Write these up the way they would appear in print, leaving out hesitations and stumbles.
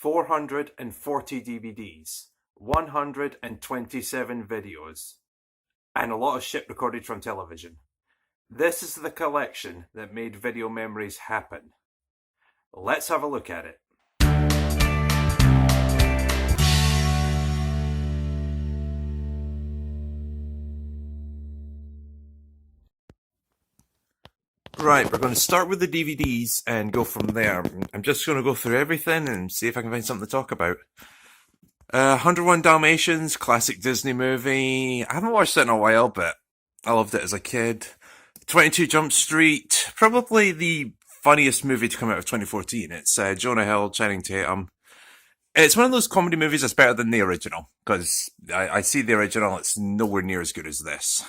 440 DVDs, 127 videos, and a lot of shit recorded from television. This is the collection that made video memories happen. Let's have a look at it. Right, we're going to start with the DVDs and go from there. I'm just going to go through everything and see if I can find something to talk about. 101 Dalmatians, classic Disney movie. I haven't watched it in a while, but I loved it as a kid. 22 Jump Street, probably the funniest movie to come out of 2014. It's Jonah Hill, Channing Tatum. It's one of those comedy movies that's better than the original, because I see the original, it's nowhere near as good as this.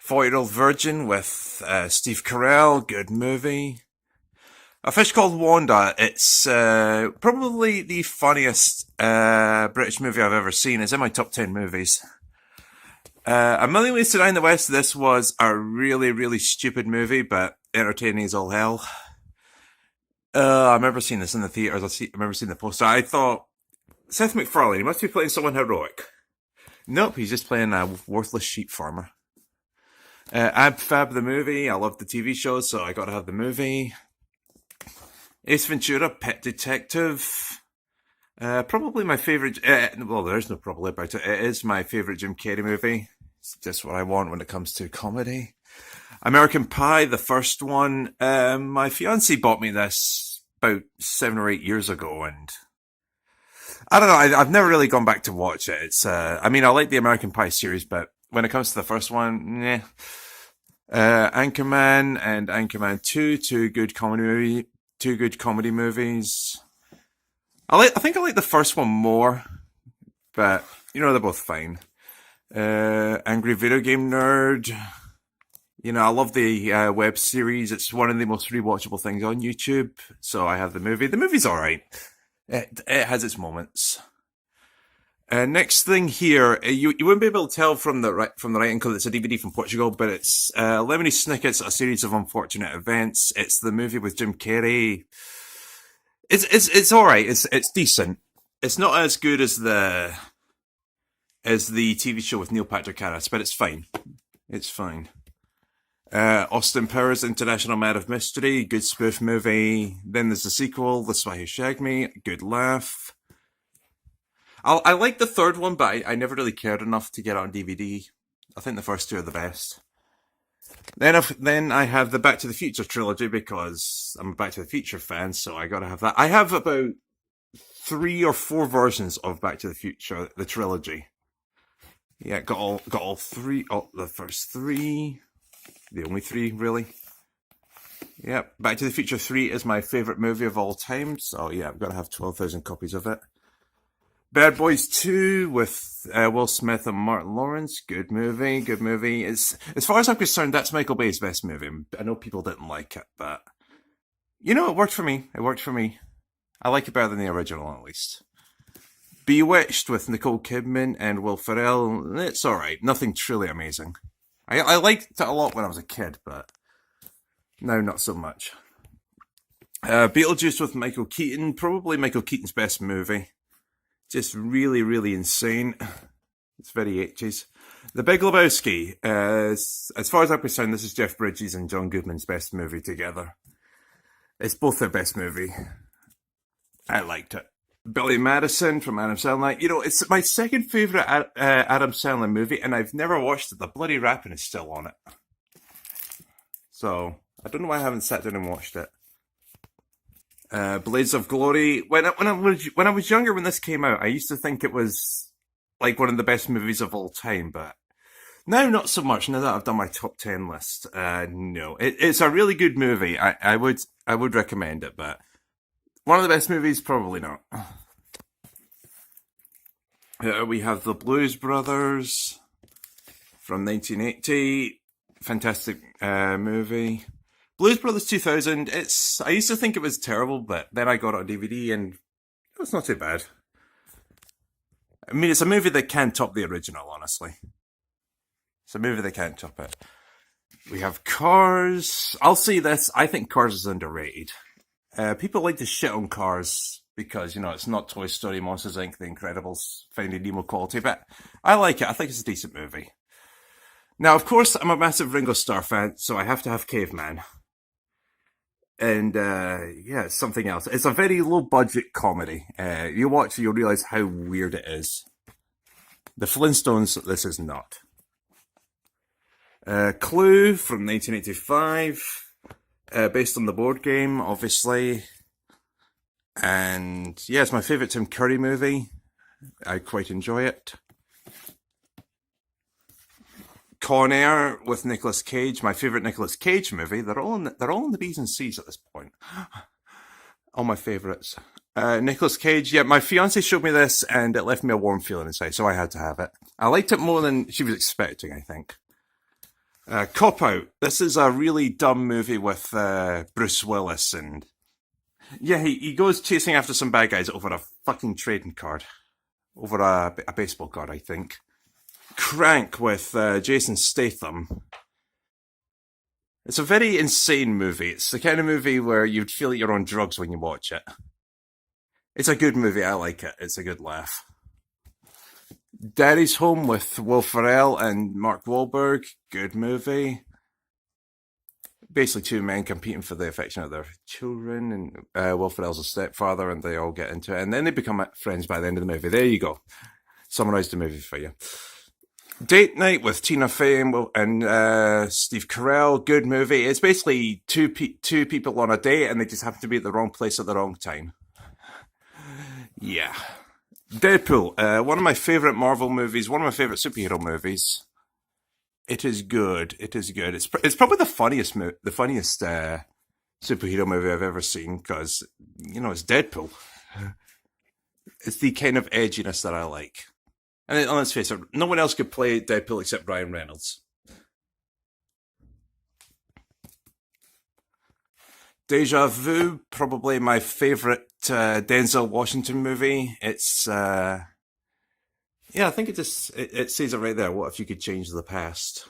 40-Year-Old Virgin with Steve Carell, good movie. A Fish Called Wanda, it's probably the funniest British movie I've ever seen. It's in my top 10 movies. A Million Ways to Die in the West, this was a really, really stupid movie, but entertaining as all hell. I remember seeing this in the theaters. I remember seeing the poster. I thought, Seth MacFarlane, he must be playing someone heroic. Nope, he's just playing a worthless sheep farmer. Ab Fab the movie, I love the TV show, so I gotta have the movie. Ace Ventura, Pet Detective. Probably my favourite, well, there's no probably about it. It is my favourite Jim Carrey movie. It's just what I want when it comes to comedy. American Pie, the first one. My fiancé bought me this about 7 or 8 years ago, and I don't know, I've never really gone back to watch it. It's, I mean, I like the American Pie series, but when it comes to the first one, nah. Anchorman and Anchorman 2, two good comedy movies. I think I like the first one more, but you know, they're both fine. Angry Video Game Nerd. You know, I love the web series. It's one of the most rewatchable things on YouTube. So I have the movie. The movie's alright. It has its moments. Next thing here, you wouldn't be able to tell from the writing because it's a DVD from Portugal, but it's Lemony Snicket's A Series of Unfortunate Events. It's the movie with Jim Carrey. It's all right. It's decent. It's not as good as the TV show with Neil Patrick Harris, but it's fine. It's fine. Austin Powers International Man of Mystery, good spoof movie. Then there's the sequel, The Spy Who Shagged Me, good laugh. I like the third one, but I never really cared enough to get it on DVD. I think the first two are the best. Then I have the Back to the Future trilogy because I'm a Back to the Future fan, so I gotta have that. I have about 3 or 4 versions of Back to the Future, the trilogy. Yeah, got all 3, the first 3, the only 3 really. Yep, Back to the Future 3 is my favourite movie of all time, so yeah, I've got to have 12,000 copies of it. Bad Boys 2 with Will Smith and Martin Lawrence. Good movie, good movie. As far as I'm concerned, that's Michael Bay's best movie. I know people didn't like it, but you know, it worked for me. It worked for me. I like it better than the original, at least. Bewitched with Nicole Kidman and Will Ferrell. It's alright. Nothing truly amazing. I liked it a lot when I was a kid, but now not so much. Beetlejuice with Michael Keaton. Probably Michael Keaton's best movie. Just really, really insane. It's very 80s. The Big Lebowski. As far as I'm concerned, this is Jeff Bridges and John Goodman's best movie together. It's both their best movie. I liked it. Billy Madison from Adam Sandler. You know, it's my second favourite Adam Sandler movie, and I've never watched it. The bloody rapping is still on it. So, I don't know why I haven't sat down and watched it. Blades of Glory. When I was younger when this came out, I used to think it was like one of the best movies of all time, but now not so much. Now that I've done my top 10 list, no, it's a really good movie. I would recommend it, but one of the best movies, probably not. We have The Blues Brothers from 1980. Fantastic movie. Blues Brothers 2000, I used to think it was terrible, but then I got it on DVD and it's not too bad. I mean, it's a movie that can top the original, honestly. It's a movie that can't top it. We have Cars. I'll say this, I think Cars is underrated. People like to shit on Cars because, it's not Toy Story, Monsters Inc., The Incredibles, Finding Nemo quality, but I like it. I think it's a decent movie. Now, of course, I'm a massive Ringo Starr fan, so I have to have Caveman. And, yeah, it's something else. It's a very low-budget comedy. You watch it, you'll realise how weird it is. The Flintstones, this is not. Clue from 1985, based on the board game, obviously. And yeah, it's my favourite Tim Curry movie. I quite enjoy it. Con Air with Nicolas Cage, my favourite Nicolas Cage movie. They're all in the B's and C's at this point. All my favourites. Nicolas Cage, yeah, my fiance showed me this and it left me a warm feeling inside, so I had to have it. I liked it more than she was expecting, I think. Cop Out. This is a really dumb movie with Bruce Willis, and yeah, he goes chasing after some bad guys over a fucking trading card. Over a baseball card, I think. Crank with Jason Statham. It's a very insane movie. It's the kind of movie where you'd feel like you're on drugs when you watch it. It's a good movie, I like it. It's a good laugh. Daddy's Home with Will Ferrell and Mark Wahlberg. Good movie. Basically two men competing for the affection of their children, and Will Ferrell's a stepfather, and they all get into it, and then they become friends by the end of the movie. There you go. Summarised the movie for you. Date Night with Tina Fey and Steve Carell. Good movie. It's basically two people on a date, and they just happen to be at the wrong place at the wrong time. Yeah. Deadpool. One of my favourite Marvel movies. One of my favourite superhero movies. It is good. It is good. It's probably the funniest superhero movie I've ever seen, because it's Deadpool. It's the kind of edginess that I like. And let's face it, no one else could play Deadpool except Ryan Reynolds. Deja Vu, probably my favourite Denzel Washington movie. It's yeah, I think it says it right there. What if you could change the past?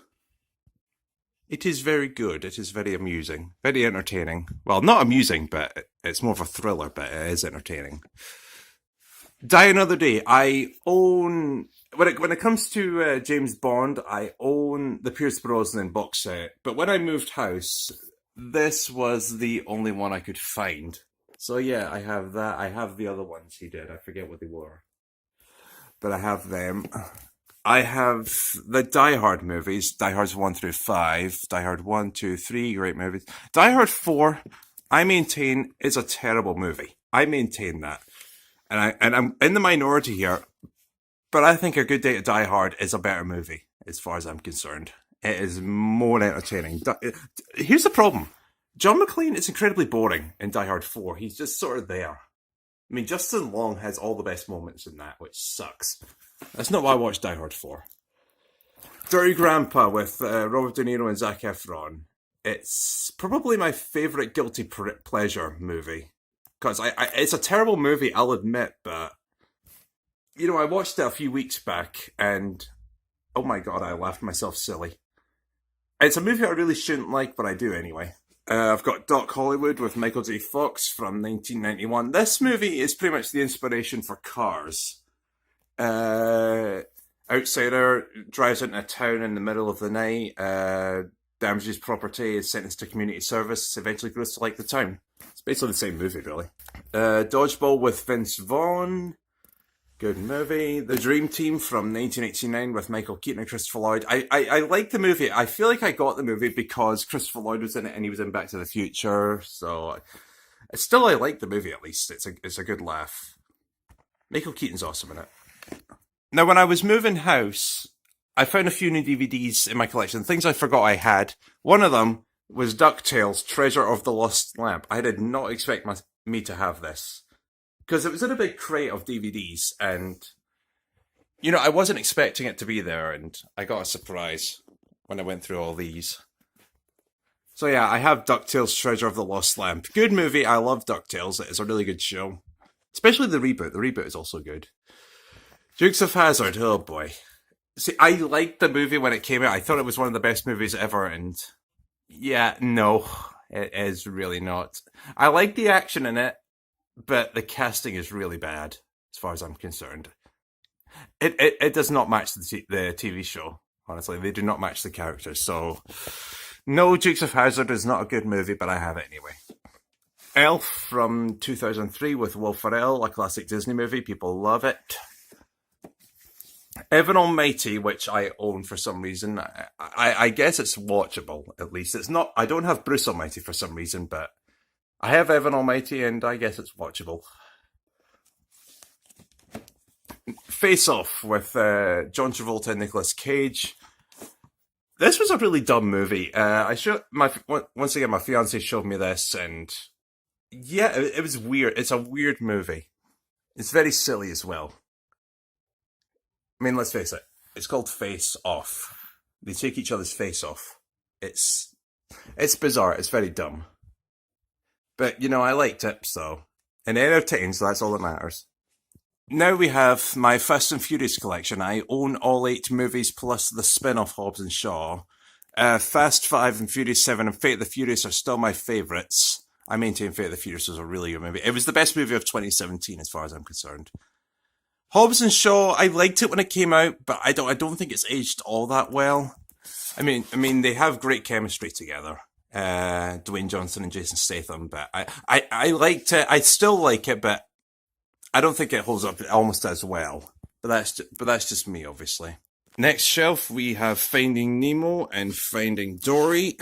It is very good. It is very amusing, very entertaining. Well, not amusing, but it's more of a thriller, but it is entertaining. Die Another Day. I own, when it comes to James Bond, I own the Pierce Brosnan box set. But when I moved house, this was the only one I could find. So yeah, I have that. I have the other ones he did. I forget what they were, but I have them. I have the Die Hard movies. Die Hard's 1 through 5. Die Hard 1, 2, 3, great movies. Die Hard 4, I maintain, is a terrible movie. I maintain that. And I'm in the minority here, but I think A Good Day to Die Hard is a better movie, as far as I'm concerned. It is more entertaining. Here's the problem. John McClane is incredibly boring in Die Hard 4. He's just sort of there. I mean, Justin Long has all the best moments in that, which sucks. That's not why I watched Die Hard 4. Dirty Grandpa with Robert De Niro and Zac Efron. It's probably my favourite guilty pleasure movie. Because it's a terrible movie, I'll admit, but I watched it a few weeks back, and oh my god, I laughed myself silly. It's a movie I really shouldn't like, but I do anyway. I've got Doc Hollywood with Michael J. Fox from 1991. This movie is pretty much the inspiration for Cars. Outsider drives into a town in the middle of the night, damages property, is sentenced to community service, eventually grows to like the town. It's basically the same movie, really. Dodgeball with Vince Vaughn. Good movie. The Dream Team from 1989 with Michael Keaton and Christopher Lloyd. I like the movie. I feel like I got the movie because Christopher Lloyd was in it and he was in Back to the Future. So, still, I like the movie at least. It's a good laugh. Michael Keaton's awesome in it. Now, when I was moving house, I found a few new DVDs in my collection. Things I forgot I had. One of them was DuckTales, Treasure of the Lost Lamp. I did not expect me to have this. Because it was in a big crate of DVDs, and, I wasn't expecting it to be there, and I got a surprise when I went through all these. So yeah, I have DuckTales, Treasure of the Lost Lamp. Good movie, I love DuckTales, it's a really good show. Especially the reboot is also good. Dukes of Hazzard, oh boy. See, I liked the movie when it came out, I thought it was one of the best movies ever, and yeah, no, it is really not. I like the action in it. but the casting is really bad as far as I'm concerned. It does not match the TV show. Honestly, they do not match the characters. So, no, Dukes of Hazzard is not a good movie, but I have it anyway. Elf from 2003 with Will Ferrell, a classic Disney movie. People love it. Evan Almighty, which I own for some reason. I guess it's watchable, at least. It's not. I don't have Bruce Almighty for some reason, but I have Evan Almighty, and I guess it's watchable. Face Off with John Travolta and Nicolas Cage. This was a really dumb movie. Once again, my fiance showed me this, and yeah, it was weird. It's a weird movie. It's very silly as well. I mean, let's face it. It's called Face Off. They take each other's face off. It's it's bizarre. It's very dumb. But I liked it, so and it entertains. So that's all that matters. Now we have my Fast and Furious collection. I own all 8 movies plus the spin-off Hobbs and Shaw. Fast 5 and Furious 7 and Fate of the Furious are still my favourites. I maintain Fate of the Furious was a really good movie. It was the best movie of 2017 as far as I'm concerned. Hobbs and Shaw, I liked it when it came out, but I don't think it's aged all that well. I mean, they have great chemistry together. Dwayne Johnson and Jason Statham, but I liked it. I still like it, but I don't think it holds up almost as well. But that's just me, obviously. Next shelf, we have Finding Nemo and Finding Dory.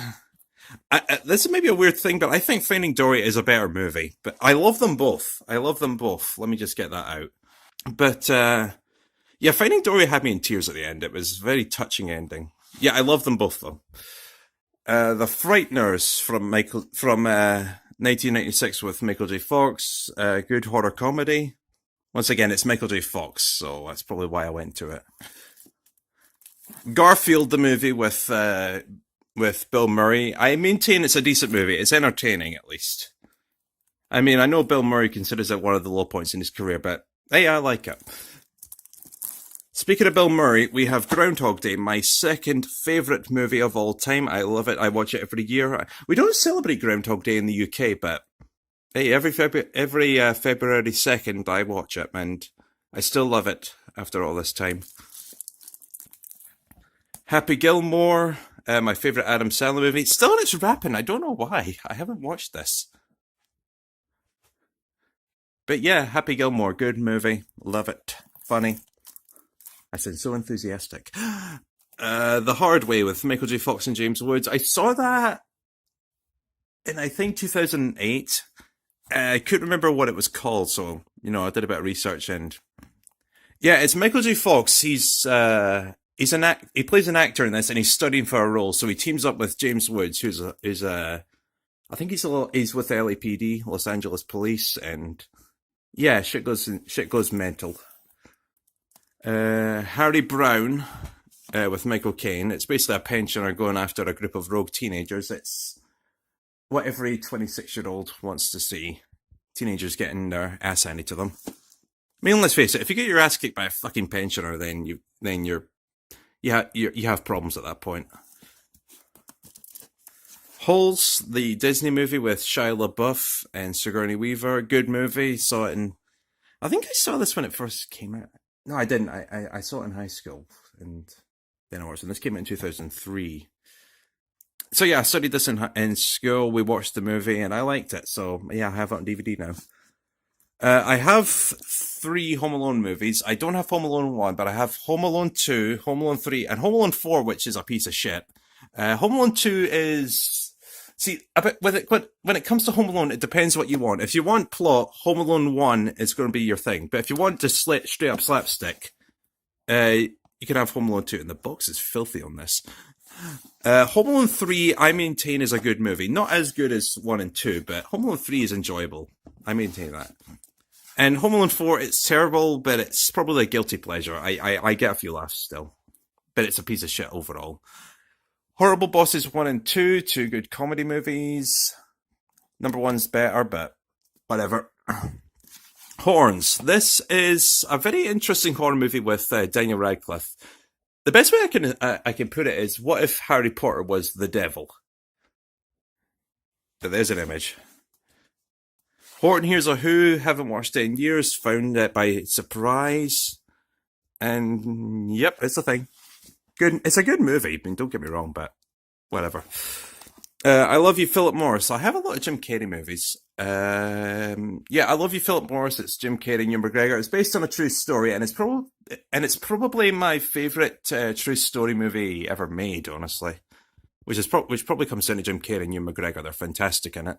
This is maybe a weird thing, but I think Finding Dory is a better movie. But I love them both. I love them both. Let me just get that out. But yeah, Finding Dory had me in tears at the end. It was a very touching ending. Yeah, I love them both though. The Frighteners from 1996 with Michael J. Fox. Good horror comedy. Once again, it's Michael J. Fox, so that's probably why I went to it. Garfield, the movie with Bill Murray. I maintain it's a decent movie. It's entertaining, at least. I mean, I know Bill Murray considers it one of the low points in his career, but hey, I like it. Speaking of Bill Murray, we have Groundhog Day, my second favourite movie of all time. I love it. I watch it every year. We don't celebrate Groundhog Day in the UK, but hey, every February 2nd, I watch it, and I still love it after all this time. Happy Gilmore, my favourite Adam Sandler movie. It's still in its wrapping. I don't know why. I haven't watched this. But yeah, Happy Gilmore, good movie. Love it. Funny. I said so enthusiastic. The Hard Way with Michael J. Fox and James Woods. I saw that in, I think, 2008. I couldn't remember what it was called, so, I did a bit of research and... Yeah, it's Michael J. Fox. He plays an actor in this and he's studying for a role, so he teams up with James Woods, I think he's with LAPD, Los Angeles Police, and yeah, shit goes mental. Harry Brown with Michael Caine. It's basically a pensioner going after a group of rogue teenagers. It's what every 26-year-old wants to see. Teenagers getting their ass handed to them. I mean, let's face it. If you get your ass kicked by a fucking pensioner, then you have problems at that point. Holes, the Disney movie with Shia LaBeouf and Sigourney Weaver. Good movie. I think I saw this when it first came out. No, I didn't. I saw it in high school, and then I watched it. And this came out in 2003. So yeah, I studied this in school. We watched the movie, and I liked it. So yeah, I have it on DVD now. I have 3 Home Alone movies. I don't have Home Alone 1, but I have Home Alone 2, Home Alone 3, and Home Alone 4, which is a piece of shit. Home Alone 2 is... See, when it comes to Home Alone, it depends what you want. If you want plot, Home Alone 1 is going to be your thing. But if you want just straight up slapstick, you can have Home Alone 2. And the box is filthy on this. Home Alone 3, I maintain, is a good movie. Not as good as 1 and 2, but Home Alone 3 is enjoyable. I maintain that. And Home Alone 4, it's terrible, but it's probably a guilty pleasure. I get a few laughs still. But it's a piece of shit overall. Horrible Bosses 1 and 2 good comedy movies. Number 1's better, but whatever. Horns. This is a very interesting horror movie with Daniel Radcliffe. The best way I can put it is, what if Harry Potter was the devil? But there's an image. Horton Hears a Who, haven't watched it in years, found it by surprise, and yep, it's a thing. Good, it's a good movie. I mean, don't get me wrong, but whatever. I Love You, Philip Morris. I have a lot of Jim Carrey movies. Yeah, I Love You, Philip Morris. It's Jim Carrey and Ewan McGregor. It's based on a true story, and it's probably my favorite true story movie ever made. Honestly, which probably comes down to Jim Carrey and Ewan McGregor. They're fantastic in it.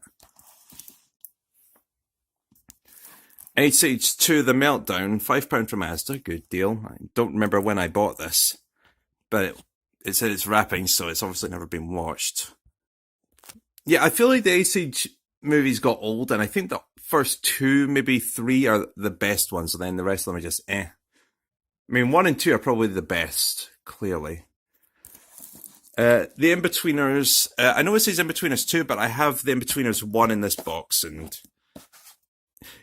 Ice Age 2: The Meltdown, £5 from Asda, good deal. I don't remember when I bought this, but it said it's wrapping, so it's obviously never been watched. Yeah, I feel like the Ice Age movies got old, and I think the first two, maybe three, are the best ones, and then the rest of them are just eh. I mean, one and two are probably the best, clearly. The In-Betweeners, I know it says In-Betweeners 2, but I have the In-Betweeners 1 in this box, and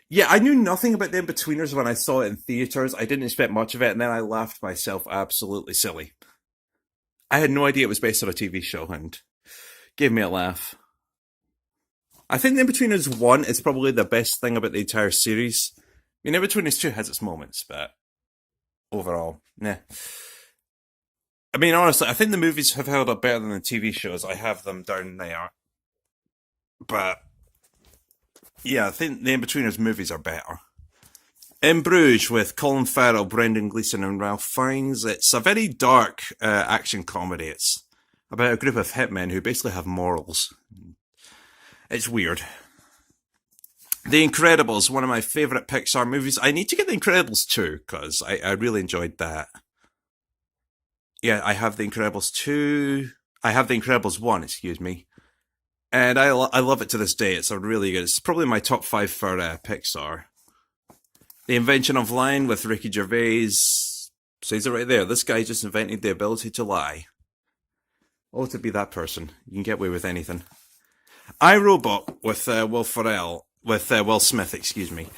yeah, I knew nothing about the In-Betweeners when I saw it in theatres. I didn't expect much of it, and then I laughed myself absolutely silly. I had no idea it was based on a TV show, and gave me a laugh. I think The In-Betweeners 1 is probably the best thing about the entire series. I mean, In-Betweeners 2 has its moments, but overall, nah. I mean, honestly, I think the movies have held up better than the TV shows. I have them down there. But, yeah, I think the In-Betweeners movies are better. In Bruges with Colin Farrell, Brendan Gleeson, and Ralph Fiennes. It's a very dark action comedy. It's about a group of hitmen who basically have morals. It's weird. The Incredibles, one of my favourite Pixar movies. I need to get The Incredibles 2, because I really enjoyed that. Yeah, I have The Incredibles 2. I have The Incredibles 1, excuse me. And I love it to this day. It's a really good. It's probably my top 5 for Pixar. The Invention of Lying with Ricky Gervais. Says it right there. This guy just invented the ability to lie. Oh, to be that person. You can get away with anything. I, Robot with Will Smith, excuse me.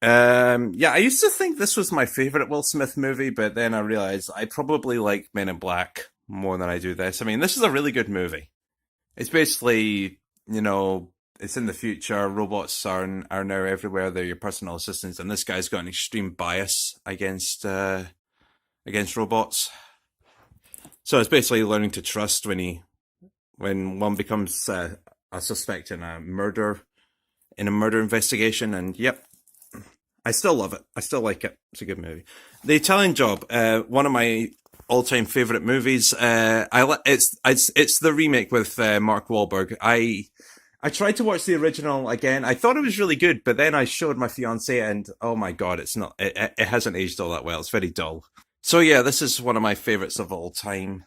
Yeah, I used to think this was my favourite Will Smith movie, but then I realised I probably like Men in Black more than I do this. I mean, this is a really good movie. It's basically, it's in the future. Robots are now everywhere. They're your personal assistants, and this guy's got an extreme bias against robots. So it's basically learning to trust when one becomes a suspect in a murder investigation. And yep, I still love it. I still like it. It's a good movie. The Italian Job, one of my all-time favorite movies. It's the remake with Mark Wahlberg. I tried to watch the original again. I thought it was really good, but then I showed my fiance, and oh my god, it's not. It hasn't aged all that well. It's very dull. So yeah, this is one of my favorites of all time.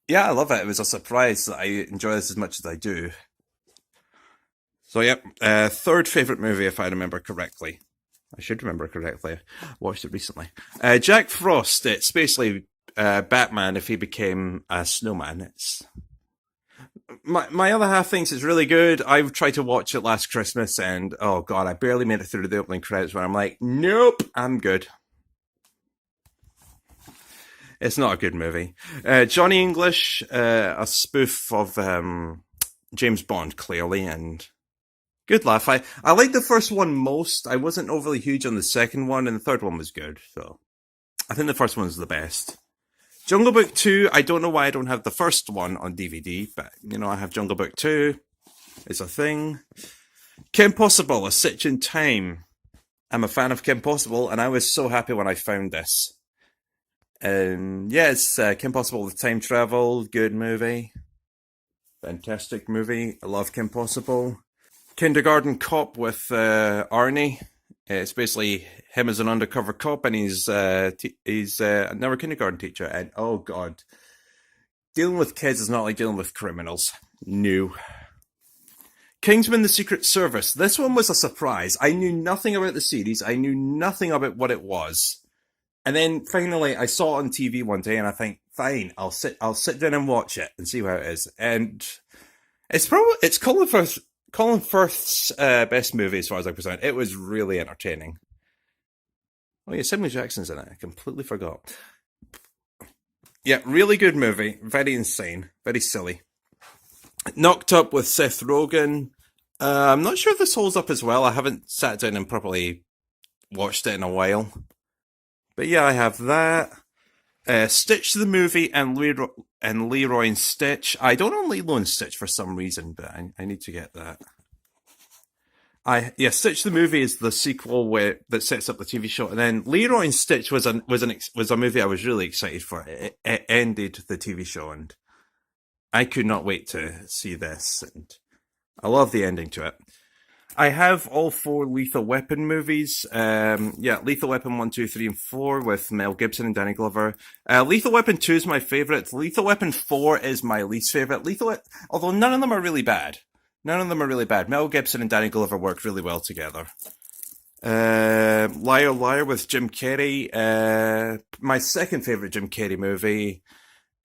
Yeah, I love it. It was a surprise that I enjoy this as much as I do. So yep, third favorite movie if I remember correctly. I should remember correctly. I watched it recently. Jack Frost. It's basically Batman if he became a snowman. It's my other half thinks it's really good. I've tried to watch it last Christmas, and oh god, I barely made it through the opening credits when I'm like, nope, I'm good. It's not a good movie. Johnny English, a spoof of James Bond, clearly, and good laugh. I liked the first one most. I wasn't overly huge on the second one, and the third one was good. So I think the first one's the best. Jungle Book 2, I don't know why I don't have the first one on DVD, but, I have Jungle Book 2. It's a thing. Kim Possible, A Stitch in Time. I'm a fan of Kim Possible, and I was so happy when I found this. Yeah, it's Kim Possible with time travel. Good movie. Fantastic movie. I love Kim Possible. Kindergarten Cop with Arnie. It's basically him as an undercover cop, and he's now a kindergarten teacher. And oh god, dealing with kids is not like dealing with criminals. No. Kingsman: The Secret Service. This one was a surprise. I knew nothing about the series. I knew nothing about what it was. And then finally, I saw it on TV one day, and I think, fine, I'll sit down and watch it and see how it is. And it's Colin Firth's best movie as far as I'm concerned. It was really entertaining. Oh yeah, Samuel Jackson's in it. I completely forgot. Yeah, really good movie. Very insane. Very silly. Knocked Up with Seth Rogen. I'm not sure if this holds up as well. I haven't sat down and properly watched it in a while. But yeah, I have that. Stitch the movie and Leroy and Stitch. I don't own Lilo and Stitch for some reason, but I need to get that. Stitch the movie is the sequel that sets up the TV show, and then Leroy and Stitch was a movie I was really excited for. It ended the TV show, and I could not wait to see this, and I love the ending to it. I have all four Lethal Weapon movies. Lethal Weapon 1, 2, 3, and 4 with Mel Gibson and Danny Glover. Lethal Weapon 2 is my favourite. Lethal Weapon 4 is my least favourite. Although none of them are really bad. None of them are really bad. Mel Gibson and Danny Glover work really well together. Liar Liar with Jim Carrey. My second favourite Jim Carrey movie.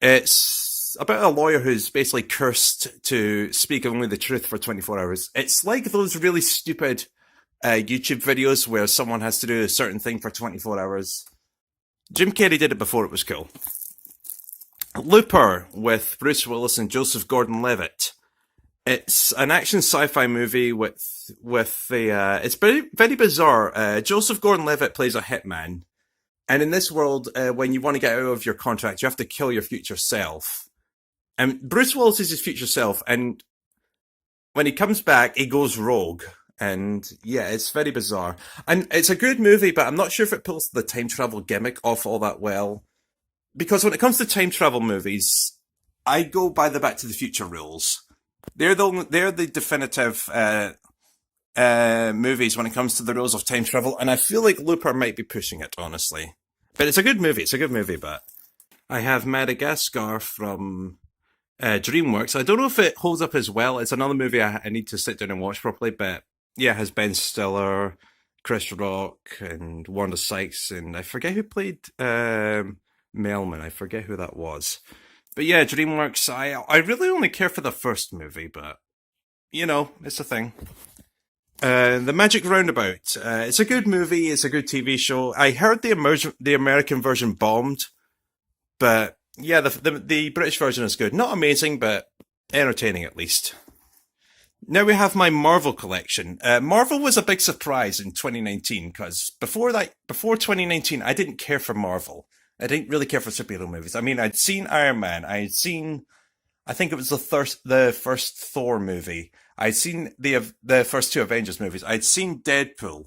It's about a lawyer who's basically cursed to speak only the truth for 24 hours. It's like those really stupid YouTube videos where someone has to do a certain thing for 24 hours. Jim Carrey did it before it was cool. Looper with Bruce Willis and Joseph Gordon-Levitt. It's an action sci-fi movie with the it's very bizarre. Joseph Gordon-Levitt plays a hitman, and in this world, when you want to get out of your contract, you have to kill your future self. And Bruce Willis is his future self, and when he comes back, he goes rogue. And yeah, it's very bizarre. And it's a good movie, but I'm not sure if it pulls the time travel gimmick off all that well. Because when it comes to time travel movies, I go by the Back to the Future rules. They're the definitive movies when it comes to the rules of time travel, and I feel like Looper might be pushing it, honestly. But it's a good movie. It's a good movie, but I have Madagascar from DreamWorks. I don't know if it holds up as well. It's another movie I need to sit down and watch properly, but yeah, it has Ben Stiller, Chris Rock, and Wanda Sykes, and I forget who played Melman. I forget who that was. But yeah, DreamWorks, I really only care for the first movie, but, you know, it's a thing. The Magic Roundabout. It's a good movie, it's a good TV show. I heard the American version bombed, but yeah, the British version is good. Not amazing, but entertaining at least. Now we have my Marvel collection. Marvel was a big surprise in 2019, because before 2019, I didn't care for Marvel. I didn't really care for superhero movies. I mean, I'd seen Iron Man. I think it was the first Thor movie. I'd seen the first two Avengers movies. I'd seen Deadpool,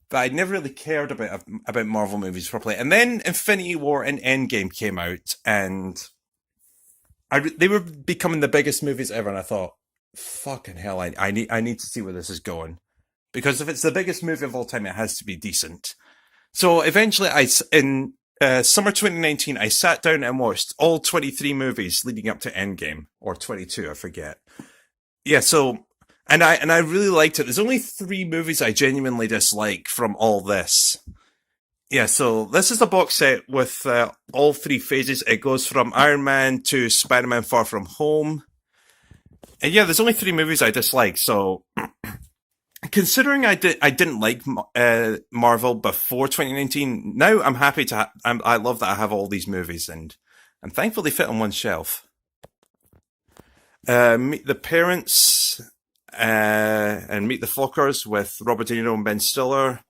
but I never really cared about Marvel movies properly. And then Infinity War and Endgame came out, and they were becoming the biggest movies ever. And I thought, fucking hell, I need to see where this is going, because if it's the biggest movie of all time, it has to be decent. So eventually, in summer 2019, I sat down and watched all 23 movies leading up to Endgame, or 22, I forget. Yeah, so, and I really liked it. There's only 3 movies I genuinely dislike from all this. Yeah, so this is a box set with all 3 phases. It goes from Iron Man to Spider-Man Far From Home. And yeah, there's only 3 movies I dislike, so considering I didn't like Marvel before 2019, now I'm happy I love that I have all these movies, and I'm thankful they fit on one shelf. Meet the Parents and Meet the Fockers with Robert De Niro and Ben Stiller.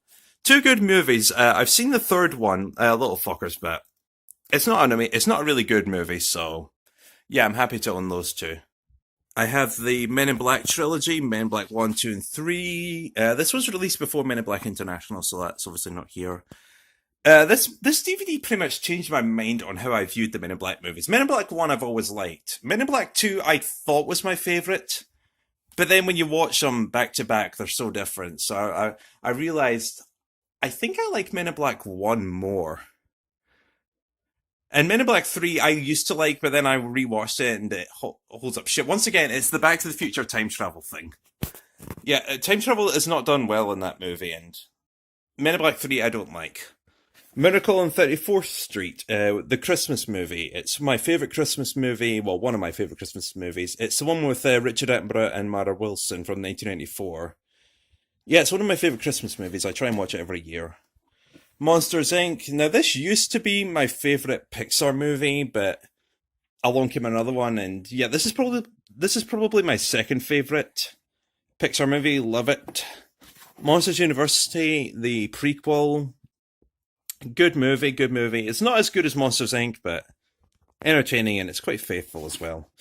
2 good movies. I've seen the third one, Little Fockers, but it's not a really good movie. So yeah, I'm happy to own those 2. I have the Men in Black trilogy, Men in Black 1, 2, and 3. This was released before Men in Black International, so that's obviously not here. This DVD pretty much changed my mind on how I viewed the Men in Black movies. Men in Black 1 I've always liked. Men in Black 2 I thought was my favourite. But then when you watch them back to back, they're so different. So I realised, I think I like Men in Black 1 more. And Men in Black 3 I used to like, but then I rewatched it and it holds up shit. Once again, it's the Back to the Future time travel thing. Yeah, time travel is not done well in that movie, and Men in Black 3 I don't like. Miracle on 34th Street, the Christmas movie. It's my favourite Christmas movie, well, one of my favourite Christmas movies. It's the one with Richard Attenborough and Mara Wilson from 1994. Yeah, it's one of my favourite Christmas movies. I try and watch it every year. Monsters Inc. Now, this used to be my favourite Pixar movie, but along came another one, and yeah, this is probably my second favourite Pixar movie, love it. Monsters University, the prequel, good movie, good movie. It's not as good as Monsters Inc., but entertaining and it's quite faithful as well.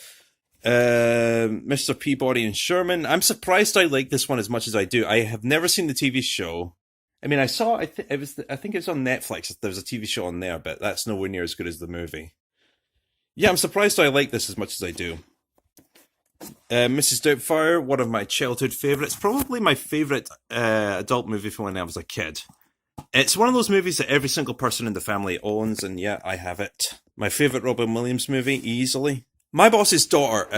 Mr. Peabody and Sherman. I'm surprised I like this one as much as I do. I have never seen the TV show. I mean, I saw I think it's on Netflix. There was a TV show on there, but that's nowhere near as good as the movie. Yeah, I'm surprised I like this as much as I do. Mrs. Doubtfire, one of my childhood favourites. Probably my favourite adult movie from when I was a kid. It's one of those movies that every single person in the family owns, and yeah, I have it. My favourite Robin Williams movie, easily. My Boss's Daughter.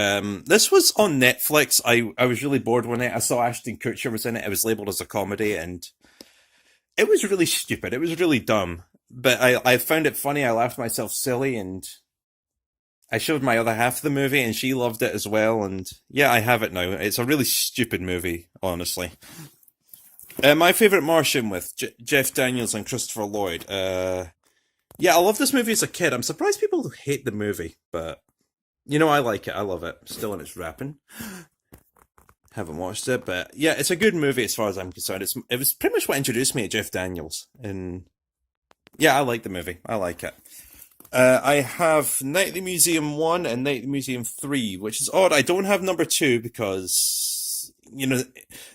This was on Netflix. I was really bored one night. I saw Ashton Kutcher was in it. It was labelled as a comedy, and it was really stupid. It was really dumb. But I found it funny. I laughed myself silly, and I showed my other half the movie, and she loved it as well. And yeah, I have it now. It's a really stupid movie, honestly. My favourite Martian with Jeff Daniels and Christopher Lloyd. Yeah, I love this movie as a kid. I'm surprised people hate the movie, but you know, I like it. I love it. Still in its wrapping. Haven't watched it, but yeah, it's a good movie as far as I'm concerned. It was pretty much what introduced me to Jeff Daniels, and yeah, I like the movie. I like it. I have Night at the Museum 1 and Night at the Museum 3, which is odd. I don't have number 2 because, you know,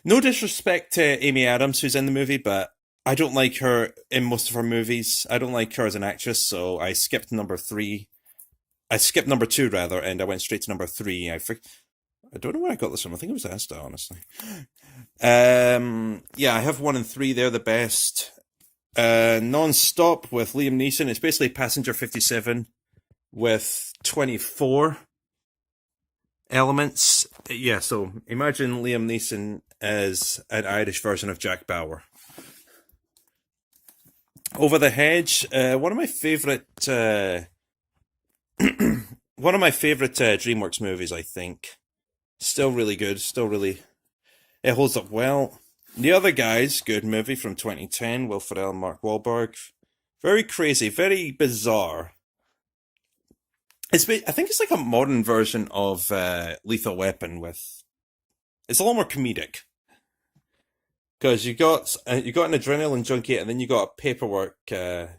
no disrespect to Amy Adams, who's in the movie, but I don't like her in most of her movies. I don't like her as an actress, so I skipped number 3. I skipped number 2, rather, and I went straight to number 3. I don't know where I got this from. I think it was Asta, honestly. Yeah, I have 1 and 3. They're the best. Non-Stop with Liam Neeson. It's basically Passenger 57 with 24 elements. Yeah, so imagine Liam Neeson as an Irish version of Jack Bauer. Over the Hedge, one of my favourite one of my favourite DreamWorks movies, I think. Still really good. It holds up well. The Other Guys, good movie from 2010. Will Ferrell and Mark Wahlberg. Very crazy, very bizarre. I think it's like a modern version of Lethal Weapon with. It's a lot more comedic. Because you got an adrenaline junkie, and then you got a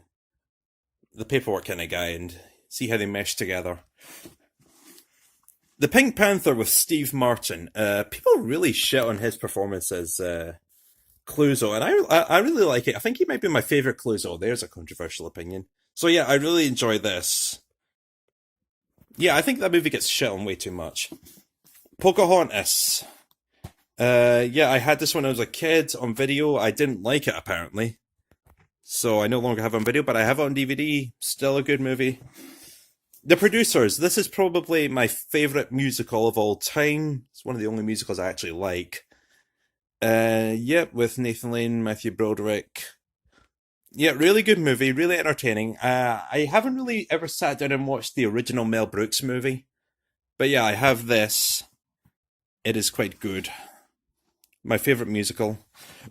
the paperwork kind of guy, and see how they mesh together. The Pink Panther with Steve Martin. People really shit on his performance as Clouseau, and I really like it. I think he might be my favourite Clouseau. There's a controversial opinion. So yeah, I really enjoy this. Yeah, I think that movie gets shit on way too much. Pocahontas. Yeah, I had this when I was a kid on video. I didn't like it, apparently. So I no longer have it on video, but I have it on DVD. Still a good movie. The Producers. This is probably my favourite musical of all time. It's one of the only musicals I actually like. Yep, with Nathan Lane, Matthew Broderick. Yeah, really good movie, really entertaining. I haven't really ever sat down and watched the original Mel Brooks movie. But yeah, I have this. It is quite good. My favourite musical.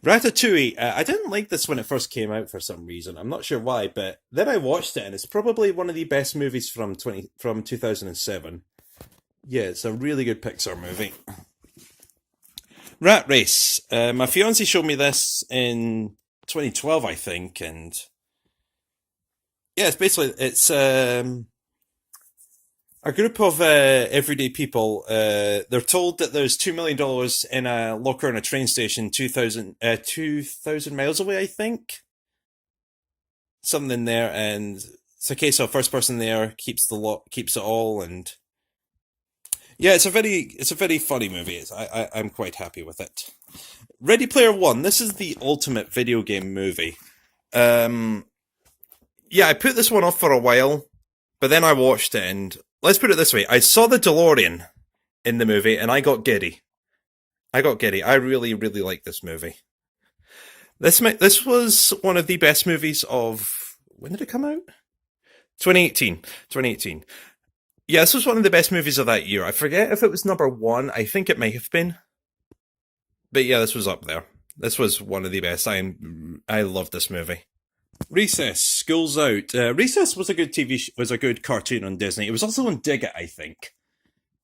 Ratatouille. I didn't like this when it first came out for some reason. I'm not sure why, but then I watched it and it's probably one of the best movies from 2007. Yeah, it's a really good Pixar movie. Rat Race. My fiancé showed me this in 2012, I think, and yeah, it's a group of everyday people. They're told that there's $2 million in a locker in a train station 2,000 miles away, I think. Something there, and it's a case of first person there keeps it all, and yeah, it's a very funny movie. I'm quite happy with it. Ready Player One. This is the ultimate video game movie. Yeah, I put this one off for a while, but then I watched it, and let's put it this way: I saw the DeLorean in the movie, and I got giddy. I really, really like this movie. This was one of the best movies of, when did it come out? 2018. Yeah, this was one of the best movies of that year. I forget if it was number 1. I think it may have been. But yeah, this was up there. This was one of the best. I love this movie. Recess, School's Out. Recess was a good was a good cartoon on Disney. It was also on Dig It, I think.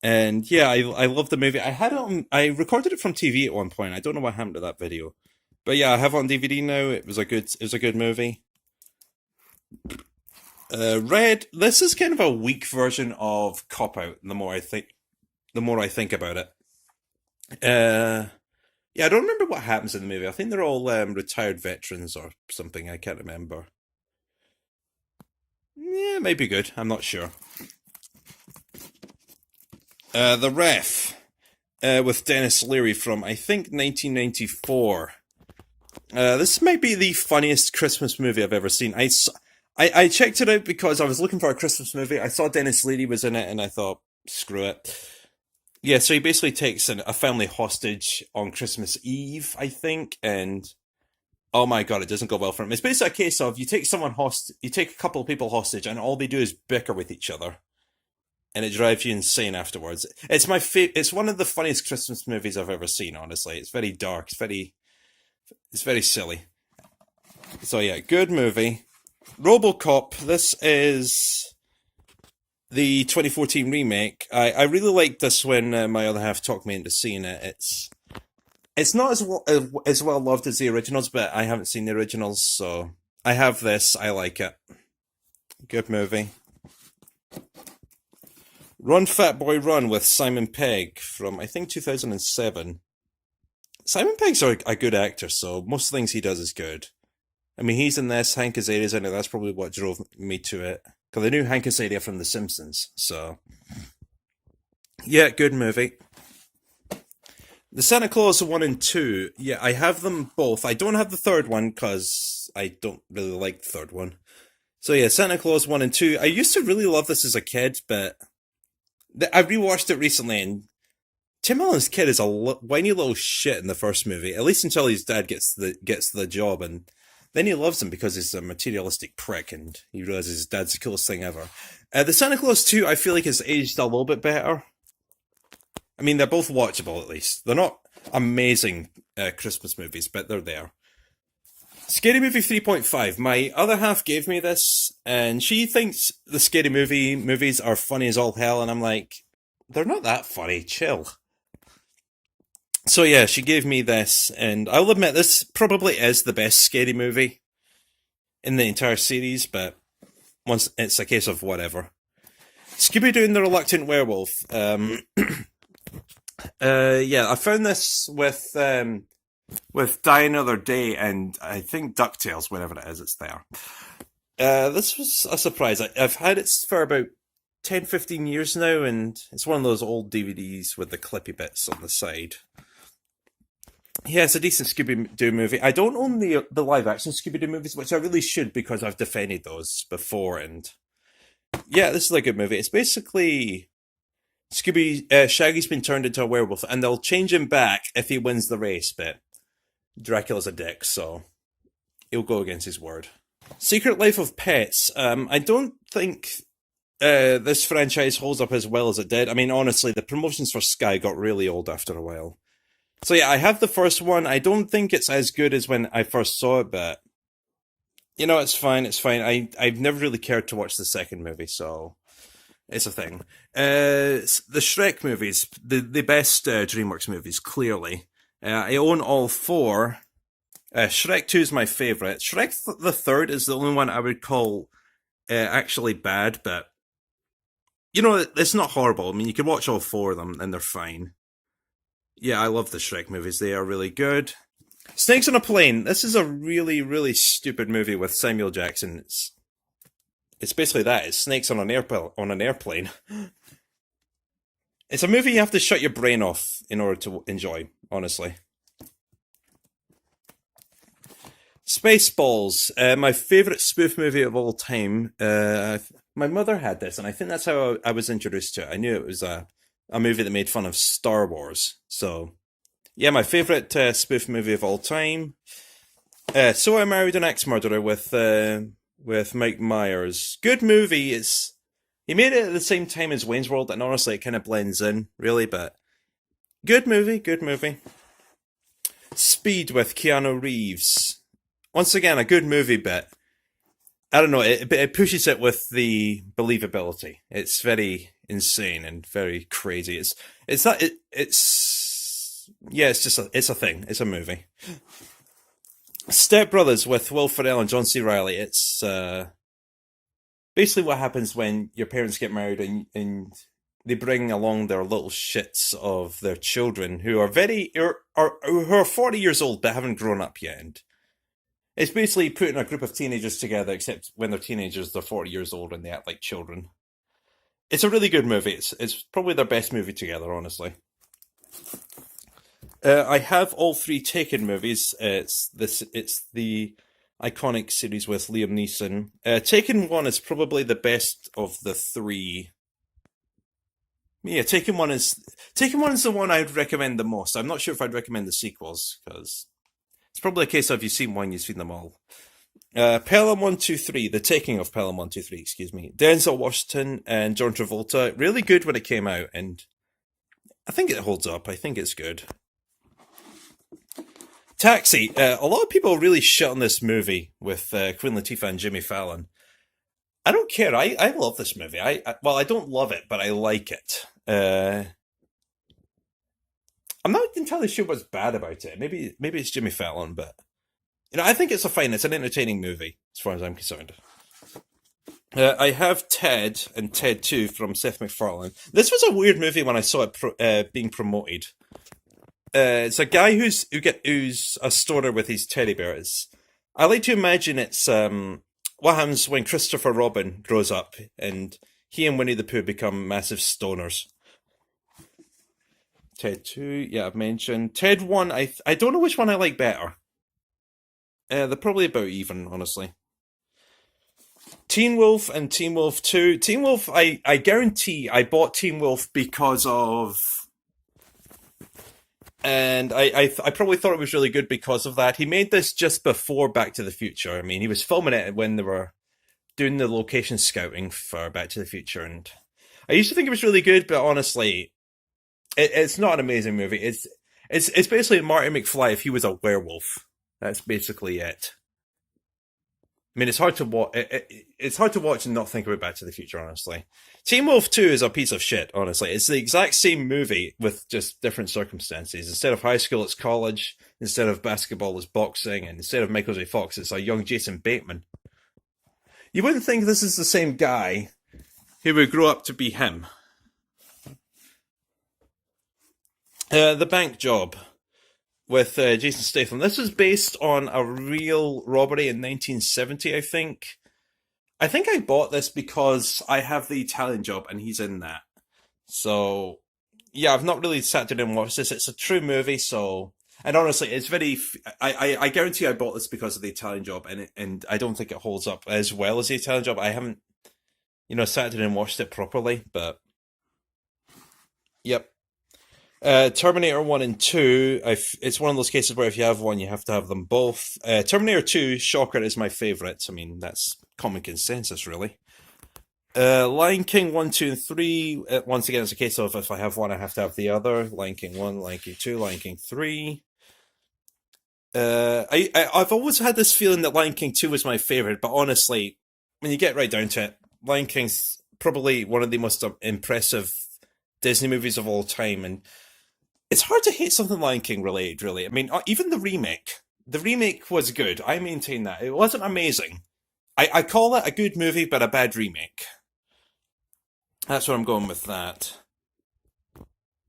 And yeah, I love the movie. I had it on. I recorded it from TV at one point. I don't know what happened to that video, but yeah, I have it on DVD now. It was a good movie. Red. This is kind of a weak version of Cop Out. The more I think about it. Uh, yeah, I don't remember what happens in the movie. I think they're all retired veterans or something. I can't remember. Yeah, maybe good. I'm not sure. The Ref with Dennis Leary from I think 1994. This might be the funniest Christmas movie I've ever seen. I checked it out because I was looking for a Christmas movie. I saw Dennis Leary was in it, and I thought, screw it. Yeah, so he basically takes a family hostage on Christmas Eve, I think, and oh my god, it doesn't go well for him. It's basically a case of you take a couple of people hostage, and all they do is bicker with each other, and it drives you insane afterwards. It's one of the funniest Christmas movies I've ever seen. Honestly, it's very dark. It's very silly. So yeah, good movie. RoboCop. This is the 2014 remake. I really liked this when my other half talked me into seeing it. It's not as well loved as the originals, but I haven't seen the originals, so I have this. I like it. Good movie. Run Fat Boy Run with Simon Pegg from I think 2007. Simon Pegg's a good actor, so most things he does is good. I mean, he's in this, Hank Azaria's in it, that's probably what drove me to it. Because I knew Hank Azaria from The Simpsons, so... Yeah, good movie. The Santa Claus 1 and 2, yeah, I have them both. I don't have the third one, because I don't really like the third one. So yeah, Santa Claus 1 and 2. I used to really love this as a kid, but... I rewatched it recently, and Tim Allen's kid is a whiny little shit in the first movie, at least until his dad gets the job, and then he loves him because he's a materialistic prick, and he realizes his dad's the coolest thing ever. The Santa Claus 2, I feel like has aged a little bit better. I mean, they're both watchable at least. They're not amazing Christmas movies, but they're there. Scary Movie 3.5. My other half gave me this, and she thinks the Scary Movie movies are funny as all hell, and I'm like, they're not that funny, chill. So yeah, she gave me this, and I'll admit this probably is the best Scary Movie in the entire series, but once it's a case of whatever. Scooby-Doo and the Reluctant Werewolf. Yeah, I found this with Die Another Day and I think DuckTales, wherever it is, it's there. This was a surprise. I've had it for about 10, 15 years now, and it's one of those old DVDs with the clippy bits on the side. Yeah, it's a decent Scooby-Doo movie. I don't own the live-action Scooby-Doo movies, which I really should because I've defended those before, and yeah, this is a good movie. It's basically Shaggy's been turned into a werewolf, and they'll change him back if he wins the race, but Dracula's a dick, so he'll go against his word. Secret Life of Pets. I don't think this franchise holds up as well as it did. I mean, honestly, the promotions for Sky got really old after a while. So yeah, I have the first one. I don't think it's as good as when I first saw it, but you know, it's fine. It's fine. I've never really cared to watch the second movie, so it's a thing. The Shrek movies, the best DreamWorks movies, clearly. I own all four. Shrek 2 is my favourite. Shrek the third is the only one I would call actually bad, but you know, it's not horrible. I mean, you can watch all four of them and they're fine. Yeah, I love the Shrek movies. They are really good. Snakes on a Plane. This is a really, really stupid movie with Samuel Jackson. It's basically that. It's snakes on an airplane. It's a movie you have to shut your brain off in order to enjoy, honestly. Spaceballs, my favourite spoof movie of all time. My mother had this, and I think that's how I was introduced to it. I knew it was a movie that made fun of Star Wars. So, yeah, my favourite spoof movie of all time. So I Married an Ex-Murderer with Mike Myers. Good movie. He made it at the same time as Wayne's World, and honestly, it kind of blends in, really, but good movie, good movie. Speed with Keanu Reeves. Once again, a good movie, but I don't know, it pushes it with the believability. It's very insane and very crazy. It's not it, it's a thing. It's a movie. Step Brothers with Will Ferrell and John C. Reilly. It's basically what happens when your parents get married and they bring along their little shits of their children who are who are 40 years old but haven't grown up yet. And it's basically putting a group of teenagers together, except when they're teenagers, they're 40 years old and they act like children. It's a really good movie. It's probably their best movie together, honestly. I have all three Taken movies. It's the iconic series with Liam Neeson. Taken 1 is probably the best of the three. Yeah, Taken 1 is the one I'd recommend the most. I'm not sure if I'd recommend the sequels, because it's probably a case of you've seen one, you've seen them all. Pelham 123, The Taking of Pelham 123, excuse me. Denzel Washington and John Travolta, really good when it came out, and I think it holds up. I think it's good. Taxi, a lot of people really shit on this movie with Queen Latifah and Jimmy Fallon. I don't care. I love this movie. Well, I don't love it, but I like it. I'm not entirely sure what's bad about it. Maybe it's Jimmy Fallon, but I think it's it's an entertaining movie as far as I'm concerned. I have Ted and Ted 2 from Seth MacFarlane. This was a weird movie when I saw it being promoted. It's a guy who's a stoner with his teddy bears. I like to imagine it's what happens when Christopher Robin grows up and he and Winnie the Pooh become massive stoners. Ted 2, yeah, I've mentioned. Ted 1, I don't know which one I like better. They're probably about even, honestly. Teen Wolf and Teen Wolf 2. Teen Wolf, I guarantee I bought Teen Wolf because of... And I probably thought it was really good because of that. He made this just before Back to the Future. I mean, he was filming it when they were doing the location scouting for Back to the Future. And I used to think it was really good, but honestly, it's not an amazing movie. It's basically Marty McFly if he was a werewolf. That's basically it. I mean, it's hard to watch. It's hard to watch and not think about Back to the Future, honestly. Teen Wolf 2 is a piece of shit, honestly. It's the exact same movie with just different circumstances. Instead of high school, it's college. Instead of basketball, it's boxing. And instead of Michael J. Fox, it's a young Jason Bateman. You wouldn't think this is the same guy who would grow up to be him. The Bank Job with Jason Statham. This was based on a real robbery in 1970, I think. I think I bought this because I have the Italian Job and he's in that. So, yeah, I've not really sat down and watched this. It's a true movie, so... And honestly, it's very... I guarantee I bought this because of the Italian Job, and I don't think it holds up as well as the Italian Job. I haven't, sat down and watched it properly, but... Yep. Terminator 1 and 2, it's one of those cases where if you have one, you have to have them both. Terminator 2, shocker, is my favourite. I mean, that's common consensus, really. Lion King 1, 2, and 3, once again, it's a case of if I have one, I have to have the other. Lion King 1, Lion King 2, Lion King 3. I've always had this feeling that Lion King 2 was my favourite, but honestly, when you get right down to it, Lion King's probably one of the most impressive Disney movies of all time, and it's hard to hate something Lion King related, really. I mean, even the remake was good. I maintain that. It wasn't amazing. I call it a good movie, but a bad remake. That's where I'm going with that.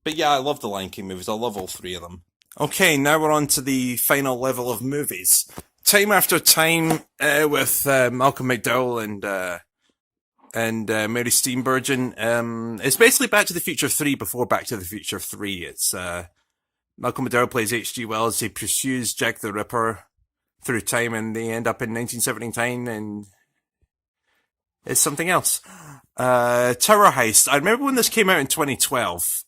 But yeah, I love the Lion King movies. I love all three of them. Okay, now we're on to the final level of movies. Time After Time with Malcolm McDowell and Mary Steenburgen. It's basically Back to the Future 3 before Back to the Future 3. It's Malcolm McDowell plays H.G. Wells. He pursues Jack the Ripper through time, and they end up in 1979, and it's something else. Tower Heist. I remember when this came out in 2012.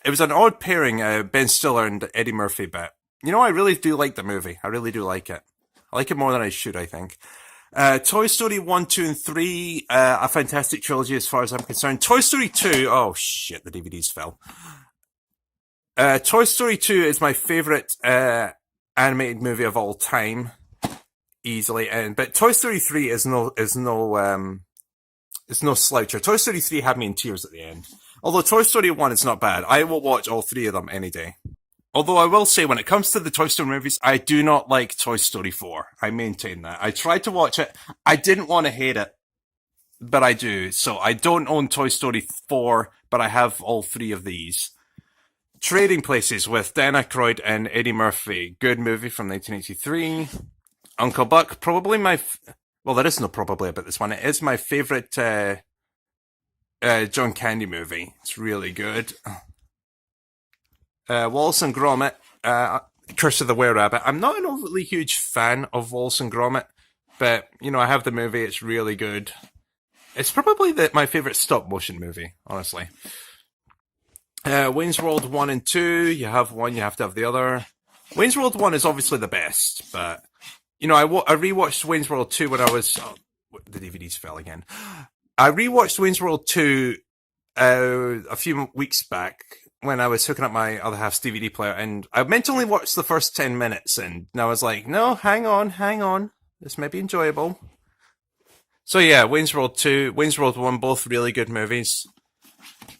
It was an odd pairing, Ben Stiller and Eddie Murphy, but I really do like the movie. I really do like it. I like it more than I should, I think. Toy Story 1, 2, and 3, a fantastic trilogy as far as I'm concerned. Toy Story 2, oh shit, the DVDs fell. Toy Story 2 is my favourite animated movie of all time, easily. But Toy Story 3 is no It's no sloucher. Toy Story 3 had me in tears at the end. Although Toy Story 1 is not bad. I will watch all three of them any day. Although I will say, when it comes to the Toy Story movies, I do not like Toy Story 4. I maintain that. I tried to watch it. I didn't want to hate it, but I do. So I don't own Toy Story 4, but I have all three of these. Trading Places with Dan Aykroyd and Eddie Murphy. Good movie from 1983. Uncle Buck, probably well, there is no probably about this one. It is my favourite John Candy movie. It's really good. Wallace and Gromit, Curse of the Were-Rabbit. I'm not an overly huge fan of Wallace and Gromit, but, I have the movie. It's really good. It's probably my favourite stop-motion movie, honestly. Wayne's World 1 and 2. You have one, you have to have the other. Wayne's World 1 is obviously the best, but, I rewatched Wayne's World 2 when I was... Oh, the DVDs fell again. I rewatched Wayne's World 2 a few weeks back when I was hooking up my other half's DVD player, and I meant to only watch the first 10 minutes, and I was like, no, hang on. This may be enjoyable. So yeah, Wayne's World 2, Wayne's World 1, both really good movies.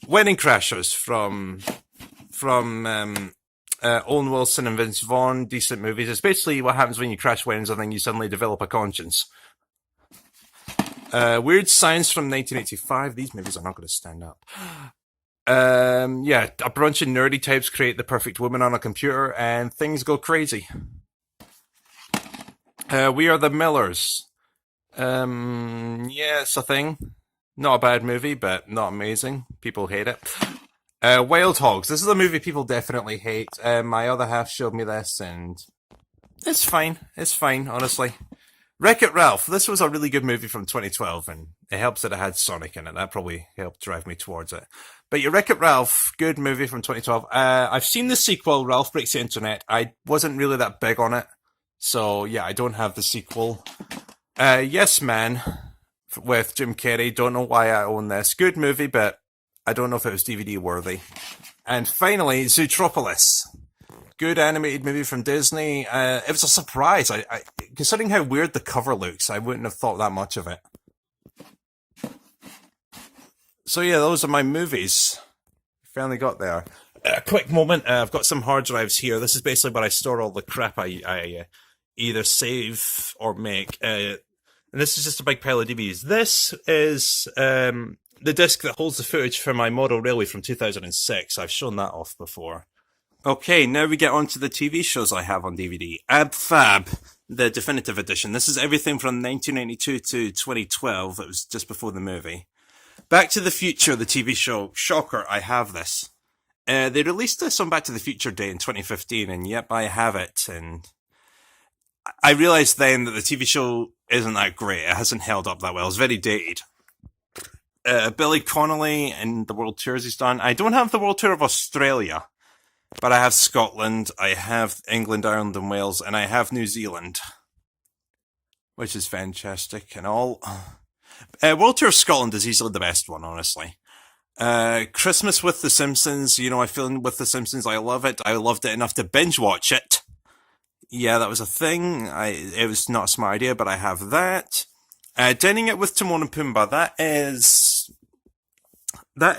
Wedding Crashers from Owen Wilson and Vince Vaughn, decent movies. It's basically what happens when you crash weddings and then you suddenly develop a conscience. Weird Science from 1985. These movies are not going to stand up. Yeah, a bunch of nerdy types create the perfect woman on a computer and things go crazy. We Are the Millers. Yeah, it's a thing. Not a bad movie, but not amazing. People hate it. Wild Hogs. This is a movie people definitely hate. My other half showed me this, and it's fine. It's fine, honestly. Wreck-It Ralph. This was a really good movie from 2012, and it helps that it had Sonic in it. That probably helped drive me towards it. But yeah, Wreck-It Ralph, good movie from 2012. I've seen the sequel, Ralph Breaks the Internet. I wasn't really that big on it. So yeah, I don't have the sequel. Yes Man, with Jim Carrey. Don't know why I own this. Good movie, but I don't know if it was DVD worthy. And finally, Zootropolis. Good animated movie from Disney. It was a surprise. I considering how weird the cover looks, I wouldn't have thought that much of it. So yeah, those are my movies. Finally got there. A quick moment. I've got some hard drives here. This is basically where I store all the crap I either save or make. And this is just a big pile of DVDs. This is the disc that holds the footage for my model railway from 2006. I've shown that off before. Okay, now we get on to the TV shows I have on DVD. Ab Fab, the definitive edition. This is everything from 1992 to 2012. It was just before the movie. Back to the Future, the TV show. Shocker, I have this. They released this on Back to the Future Day in 2015, and yep, I have it. And I realised then that the TV show isn't that great. It hasn't held up that well. It's very dated. Billy Connolly and the world tours he's done. I don't have the world tour of Australia, but I have Scotland, I have England, Ireland and Wales, and I have New Zealand, which is fantastic and all. World Tour of Scotland is easily the best one, honestly. Christmas with the Simpsons, I film with the Simpsons, I love it. I loved it enough to binge watch it. Yeah, that was a thing. It was not a smart idea, but I have that. Dining It with Timon and Pumbaa, that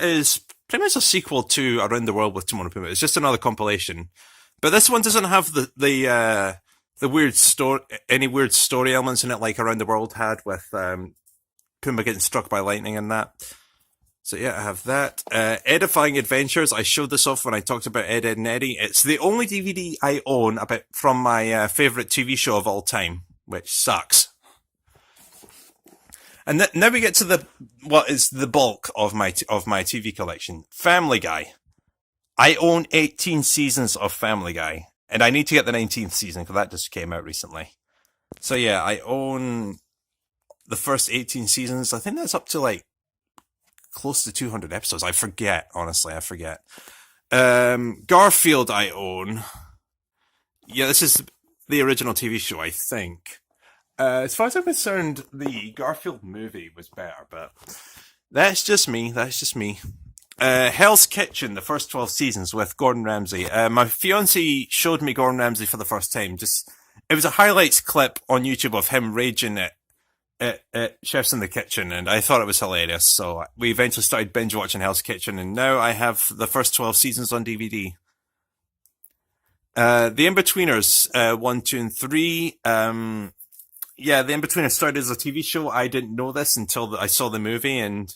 is pretty much a sequel to Around the World with Timon and Pumbaa. It's just another compilation. But this one doesn't have the weird story, any weird story elements in it like Around the World had with, Pumbaa getting struck by lightning and that. So yeah, I have that. Edifying Adventures. I showed this off when I talked about Ed, Edd and Eddy. It's the only DVD I own from my favourite TV show of all time, which sucks. And now we get to what is the bulk of my TV collection. Family Guy. I own 18 seasons of Family Guy, and I need to get the 19th season because that just came out recently. So yeah, I own the first 18 seasons. I think that's up to close to 200 episodes. I forget, honestly, I forget. Garfield I own. Yeah, this is the original TV show, I think. As far as I'm concerned, the Garfield movie was better, but that's just me. Hell's Kitchen, the first 12 seasons with Gordon Ramsay. My fiancé showed me Gordon Ramsay for the first time. It was a highlights clip on YouTube of him raging at at Chefs in the Kitchen, and I thought it was hilarious. So we eventually started binge watching Hell's Kitchen, and now I have the first 12 seasons on DVD. The In-Betweeners, 1, 2, and 3. Yeah, The In-Betweeners started as a TV show. I didn't know this until I saw the movie, and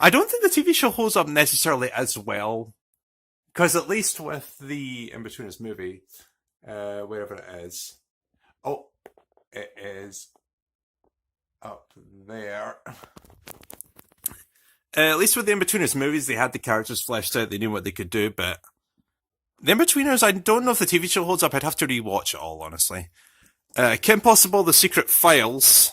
I don't think the TV show holds up necessarily as well. Because at least with the In-Betweeners movie, wherever it is. Oh, it is up there. At least with the In-Betweeners movies, they had the characters fleshed out, they knew what they could do, but the In-Betweeners, I don't know if the TV show holds up. I'd have to rewatch it all, honestly. Kim Possible, The Secret Files.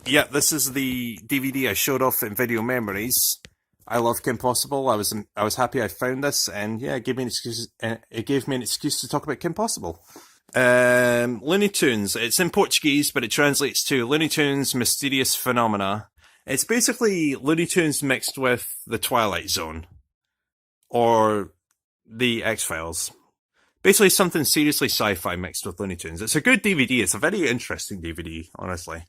Yeah, this is the DVD I showed off in Video Memories. I love Kim Possible. I was happy I found this, and yeah, it gave me an excuse to talk about Kim Possible. Looney Tunes. It's in Portuguese, but it translates to Looney Tunes Mysterious Phenomena. It's basically Looney Tunes mixed with The Twilight Zone. Or The X-Files. Basically something seriously sci-fi mixed with Looney Tunes. It's a good DVD. It's a very interesting DVD, honestly.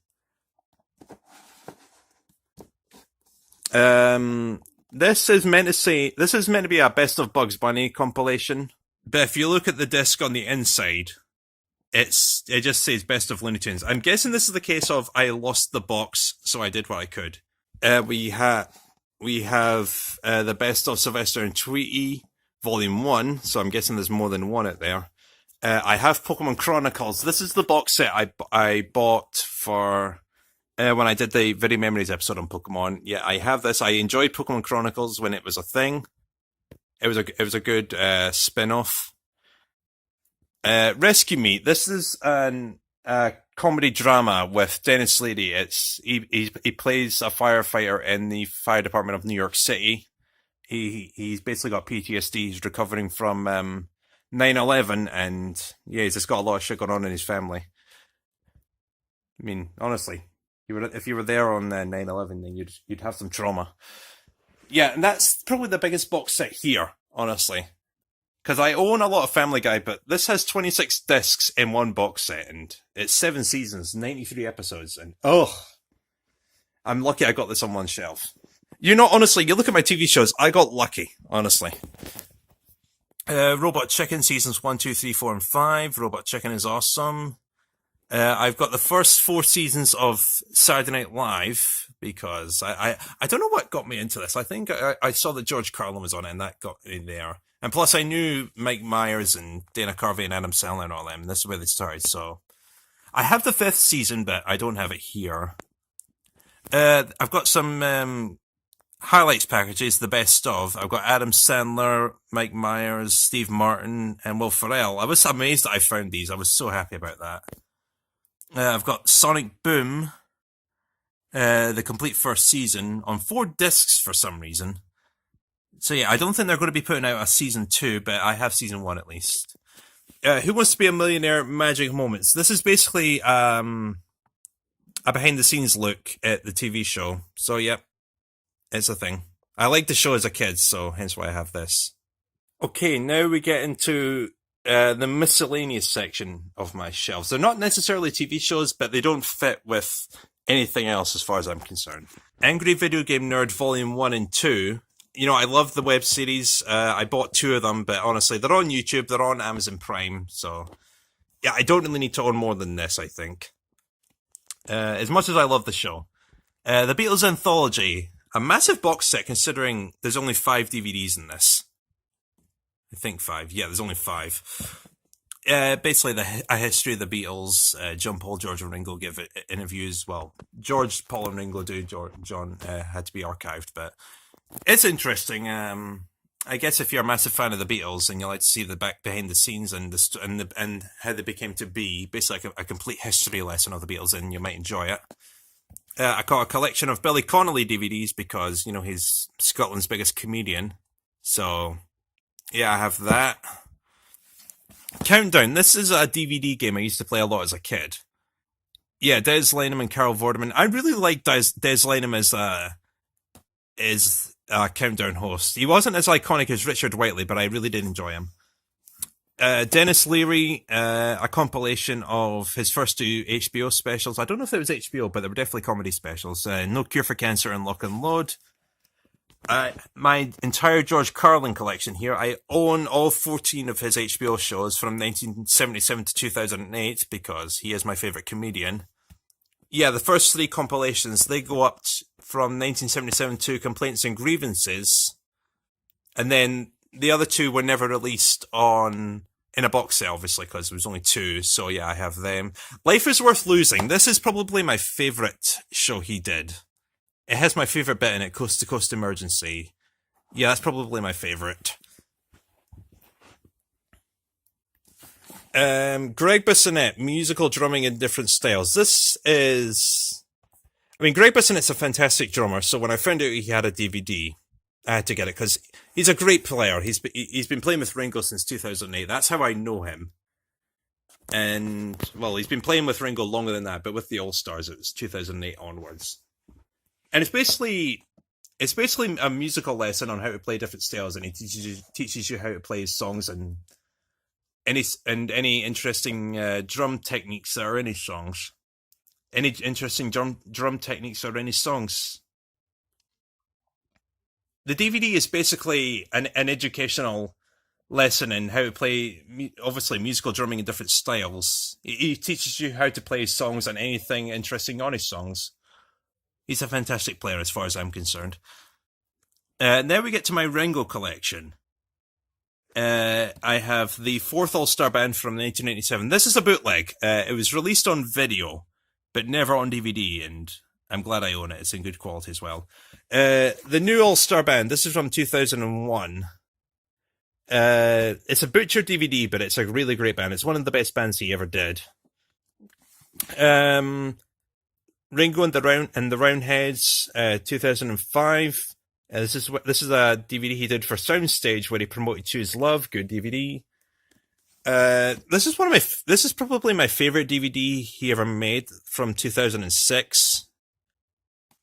This is meant to be a Best of Bugs Bunny compilation. But if you look at the disc on the inside, it just says Best of Looney Tunes. I'm guessing this is the case of I lost the box, so I did what I could. We have the Best of Sylvester and Tweety, Volume 1, so I'm guessing there's more than one out there. I have Pokemon Chronicles. This is the box set I bought for when I did the Video Memories episode on Pokemon. Yeah, I have this. I enjoyed Pokemon Chronicles when it was a thing. It was a good spin-off. Rescue Me. This is a comedy drama with Dennis Leary. He plays a firefighter in the fire department of New York City. He's basically got PTSD. He's recovering from 9/11, and yeah, he's just got a lot of shit going on in his family. I mean, honestly, if you were there on 9/11, then you'd have some trauma. Yeah, and that's probably the biggest box set here, honestly. Because I own a lot of Family Guy, but this has 26 discs in one box set, and it's 7 seasons, 93 episodes, and I'm lucky I got this on one shelf. Honestly, you look at my TV shows, I got lucky, honestly. Robot Chicken seasons 1, 2, 3, 4, and 5. Robot Chicken is awesome. I've got the first 4 seasons of Saturday Night Live, because I don't know what got me into this. I think I saw that George Carlin was on it, and that got me there. And plus I knew Mike Myers and Dana Carvey and Adam Sandler and all them. This is where they started, so. I have the 5th season, but I don't have it here. I've got some highlights packages, the best of. I've got Adam Sandler, Mike Myers, Steve Martin, and Will Ferrell. I was amazed that I found these. I was so happy about that. I've got Sonic Boom, the complete first season, on 4 discs for some reason. So yeah, I don't think they're going to be putting out a season 2, but I have season 1 at least. Who Wants to Be a Millionaire? Magic Moments. This is basically a behind-the-scenes look at the TV show. So yep, it's a thing. I liked the show as a kid, so hence why I have this. Okay, now we get into the miscellaneous section of my shelves. They're not necessarily TV shows, but they don't fit with anything else as far as I'm concerned. Angry Video Game Nerd Volume 1 and 2. I love the web series. I bought 2 of them, but honestly, they're on YouTube, they're on Amazon Prime, so yeah, I don't really need to own more than this, I think. As much as I love the show. The Beatles Anthology. A massive box set considering there's only 5 DVDs in this. I think 5. Yeah, there's only 5. Basically, a history of the Beatles. John, Paul, George, and Ringo give interviews. Well, George, Paul, and Ringo do. John had to be archived, but it's interesting. I guess if you're a massive fan of the Beatles and you like to see the behind the scenes and how they became to be, basically a complete history lesson of the Beatles, then you might enjoy it. I got a collection of Billy Connolly DVDs because, he's Scotland's biggest comedian. So, yeah, I have that. Countdown. This is a DVD game I used to play a lot as a kid. Yeah, Des Lynam and Carol Vorderman. I really like Des Lynam as a Countdown host. He wasn't as iconic as Richard Whiteley, but I really did enjoy him. Dennis Leary, a compilation of his first two HBO specials. I don't know if it was HBO, but they were definitely comedy specials. No Cure for Cancer and Lock and Load. My entire George Carlin collection here. I own all 14 of his HBO shows from 1977 to 2008 because he is my favourite comedian. Yeah, the first three compilations, they go up from 1977 to Complaints and Grievances. And then the other two were never released in a box set, obviously, because there was only two. So yeah, I have them. Life is Worth Losing. This is probably my favourite show he did. It has my favourite bit in it, Coast to Coast Emergency. Yeah, that's probably my favourite. Greg Bissonette, musical drumming in different styles. Greg Bissonette's a fantastic drummer, so when I found out he had a DVD, I had to get it, because he's a great player. He's been playing with Ringo since 2008. That's how I know him. And, well, he's been playing with Ringo longer than that, but with the All-Stars, it was 2008 onwards. And it's basically a musical lesson on how to play different styles, and he teaches you how to play songs and any interesting drum techniques that are in his songs. Any interesting drum techniques are in his songs. The DVD is basically an educational lesson in how to play, obviously, musical drumming in different styles. He teaches you how to play songs and anything interesting on his songs. He's a fantastic player as far as I'm concerned. Now we get to my Ringo collection. I have the Fourth All-Star Band from 1987. This is a bootleg. It was released on video, but never on DVD, and I'm glad I own it. It's in good quality as well. The New All-Star Band. This is from 2001. It's a butchered DVD, but it's a really great band. It's one of the best bands he ever did. Ringo and the Roundheads, 2005. This is a DVD he did for Soundstage where he promoted Choose Love. Good DVD. This is probably my favorite DVD he ever made, from 2006.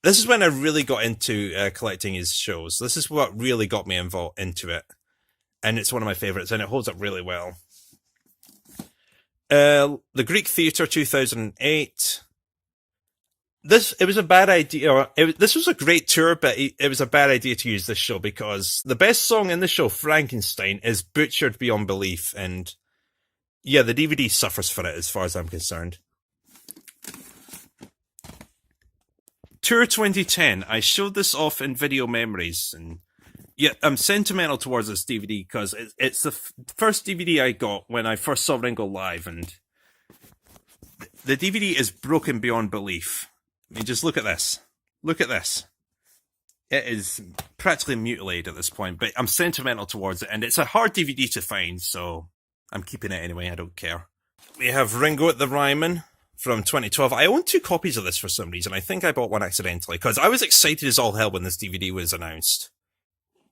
This is when I really got into collecting his shows. This is what really got me involved into it, and it's one of my favorites, and it holds up really well. The Greek Theatre, 2008. It was a bad idea. This was a great tour, but it was a bad idea to use this show because the best song in the show, Frankenstein, is butchered beyond belief, and yeah, the DVD suffers for it as far as I'm concerned. Tour 2010. I showed this off in Video Memories, and yeah, I'm sentimental towards this DVD because it's the first DVD I got when I first saw Ringo live, and the DVD is broken beyond belief. I mean, just look at this. Look at this. It is practically mutilated at this point, but I'm sentimental towards it, and it's a hard DVD to find, so I'm keeping it anyway. I don't care. We have Ringo at the Ryman from 2012. I own 2 copies of this for some reason. I think I bought one accidentally, because I was excited as all hell when this DVD was announced.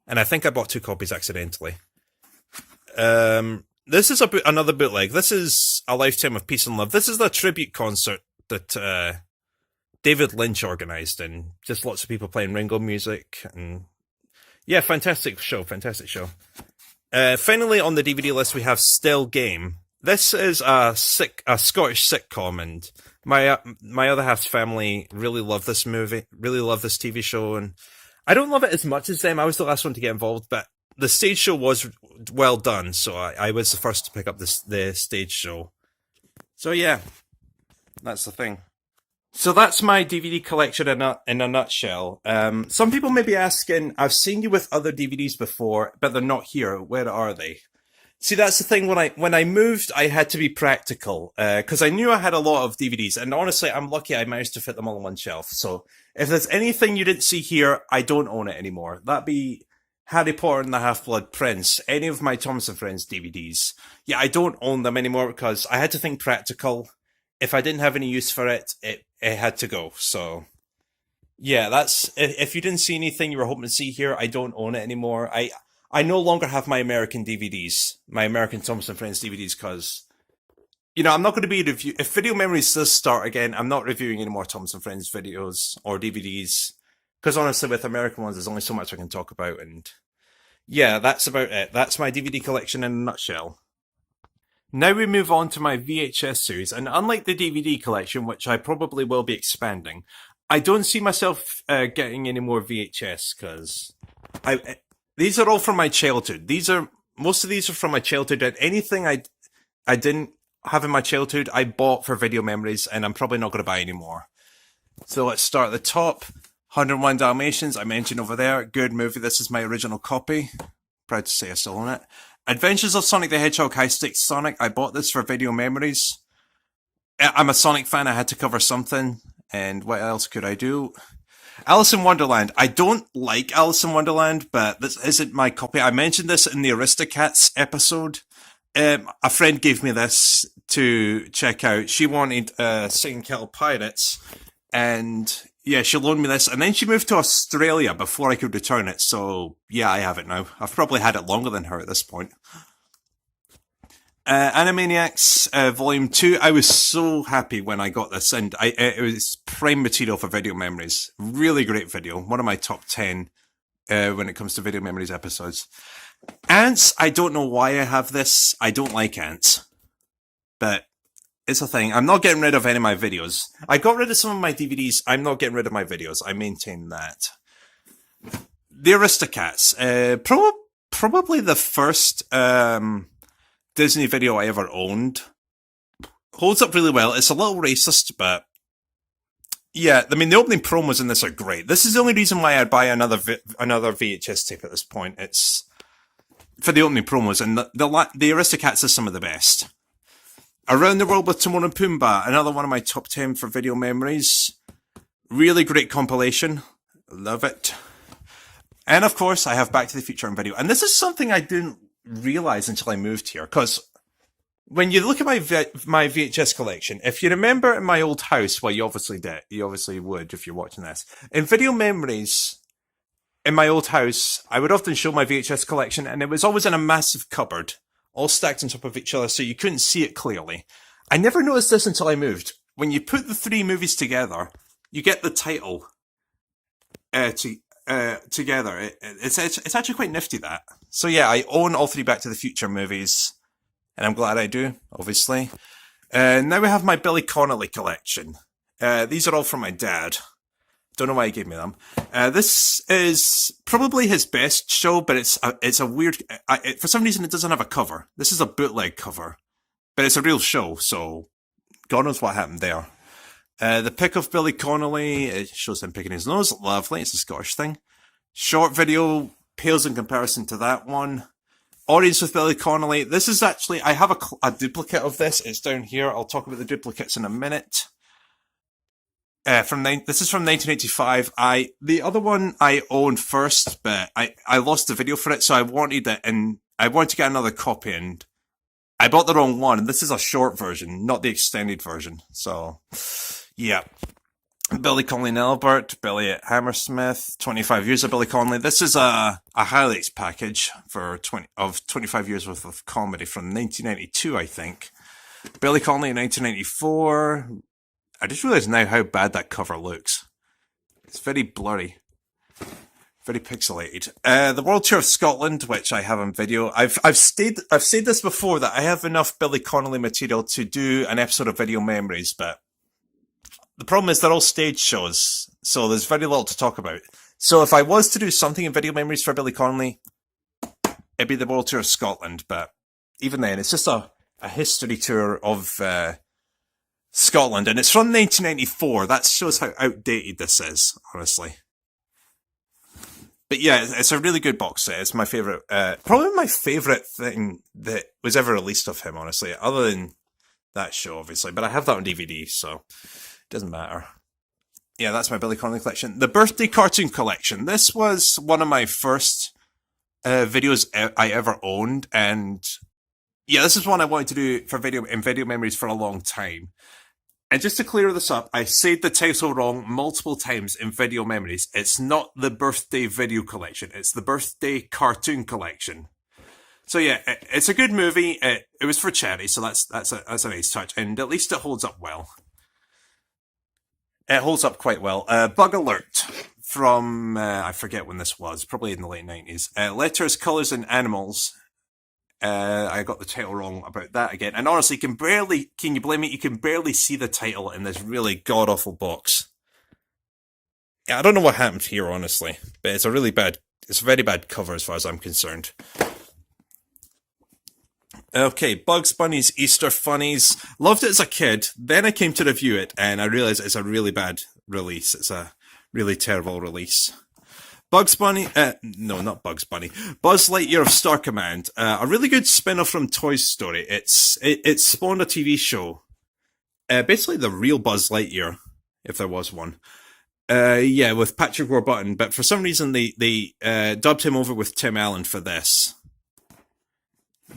And I think I bought 2 copies accidentally. This is another bootleg. This is A Lifetime of Peace and Love. This is the tribute concert that David Lynch organised, and just lots of people playing Ringo music. And yeah, fantastic show. Finally on the DVD list we have Still Game. This is a Scottish sitcom, and my other half's family really love this movie, really love this TV show, and I don't love it as much as them. I was the last one to get involved, but the stage show was well done, so I was the first to pick up the stage show. So yeah, that's the thing. So that's my DVD collection in a nutshell. Some people may be asking, I've seen you with other DVDs before, but they're not here. Where are they? See, that's the thing. When I moved, I had to be practical, because I knew I had a lot of DVDs, and honestly, I'm lucky I managed to fit them all on one shelf. So if there's anything you didn't see here, I don't own it anymore. That'd be Harry Potter and the Half-Blood Prince, any of my Thompson Friends DVDs. Yeah, I don't own them anymore because I had to think practical. If I didn't have any use for it, it had to go. So yeah, that's, if you didn't see anything you were hoping to see here, I don't own it anymore. I no longer have my American DVDs, my American Thompson Friends DVDs, because, you know, I'm not going to be if Video Memories does start again, I'm not reviewing any more Thompson Friends videos or DVDs, because honestly, with American ones, there's only so much I can talk about, and yeah, that's about it. That's my DVD collection in a nutshell. Now we move on to my VHS series, and unlike the DVD collection, which I probably will be expanding, I don't see myself getting any more VHS because these are all from my childhood. Most of these are from my childhood, and anything I didn't have in my childhood, I bought for video memories, and I'm probably not going to buy any more. So let's start at the top. 101 Dalmatians, I mentioned over there. Good movie. This is my original copy. Proud to say I still own it. Adventures of Sonic the Hedgehog High Stakes Sonic. I bought this for video memories. I'm a Sonic fan. I had to cover something. And what else could I do? Alice in Wonderland. I don't like Alice in Wonderland, but this isn't my copy. I mentioned this in the Aristocats episode. A friend gave me this to check out. She wanted Singing Kettle Pirates. And yeah, she loaned me this. And then she moved to Australia before I could return it. So yeah, I have it now. I've probably had it longer than her at this point. Animaniacs Volume 2. I was so happy when I got this, and it was prime material for video memories. Really great video. One of my top 10 when it comes to video memories episodes. Ants. I don't know why I have this. I don't like ants. But it's a thing. I'm not getting rid of any of my videos. I got rid of some of my DVDs. I'm not getting rid of my videos. I maintain that. The Aristocats. Probably the first Disney video I ever owned. Holds up really well. It's a little racist, but yeah, I mean, the opening promos in this are great. This is the only reason why I'd buy another VHS tape at this point. It's for the opening promos, and the Aristocats is some of the best. Around the World with Timon and Pumbaa, another one of my top 10 for video memories. Really great compilation. Love it. And of course, I have Back to the Future on video. And this is something I didn't realize until I moved here, because when you look at my VHS collection, if you remember in my old house, well, you obviously would if you're watching this. In video memories, in my old house, I would often show my VHS collection, and it was always in a massive cupboard, all stacked on top of each other, so you couldn't see it clearly. I never noticed this until I moved. When you put the three movies together, you get the title together. It's actually quite nifty, that. So yeah, I own all three Back to the Future movies, and I'm glad I do, obviously. Now we have my Billy Connolly collection. These are all from my dad. Don't know why he gave me them. This is probably his best show, but it's a weird... for some reason, it doesn't have a cover. This is a bootleg cover. But it's a real show, so God knows what happened there. The pick of Billy Connolly, it shows him picking his nose. Lovely, it's a Scottish thing. Short video pales in comparison to that one. Audience with Billy Connolly. This is actually... I have a duplicate of this. It's down here. I'll talk about the duplicates in a minute. This is from 1985. The other one I owned first, but I lost the video for it, so I wanted it, and I wanted to get another copy, and I bought the wrong one, and this is a short version, not the extended version. So, yeah. Billy Connolly and Albert, Billy at Hammersmith, 25 years of Billy Connolly. This is a highlights package for 25 years worth of comedy from 1992, I think. Billy Connolly in 1994. I just realised now how bad that cover looks. It's very blurry. Very pixelated. The World Tour of Scotland, which I have on video. I've said this before, that I have enough Billy Connolly material to do an episode of Video Memories, but the problem is they're all stage shows, so there's very little to talk about. So if I was to do something in Video Memories for Billy Connolly, it'd be the World Tour of Scotland, but even then, it's just a history tour of Scotland, and it's from 1994. That shows how outdated this is, honestly. But yeah, it's a really good box set. It's my favourite, probably my favourite thing that was ever released of him, honestly, other than that show, obviously. But I have that on DVD, so it doesn't matter. Yeah, that's my Billy Connolly collection. The Birthday Cartoon Collection. This was one of my first videos I ever owned, and yeah, this is one I wanted to do for video memories for a long time. And just to clear this up, I said the title wrong multiple times in Video Memories. It's not the Birthday Video Collection. It's the Birthday Cartoon Collection. So yeah, it's a good movie. It was for charity, so that's a nice touch. And at least it holds up well. It holds up quite well. Bug Alert from, I forget when this was, probably in the late 90s. Letters, Colours and Animals. I got the title wrong about that again. And honestly, can you blame me? You can barely see the title in this really god-awful box. Yeah, I don't know what happened here, honestly, but it's a very bad cover as far as I'm concerned. Okay, Bugs Bunny's Easter Funnies. Loved it as a kid. Then I came to review it, and I realized it's a really bad release. It's a really terrible release. Bugs Bunny, no, not Bugs Bunny. Buzz Lightyear of Star Command, a really good spin-off from Toy Story. It spawned a TV show, basically the real Buzz Lightyear, if there was one. Yeah, with Patrick Warburton, but for some reason they dubbed him over with Tim Allen for this.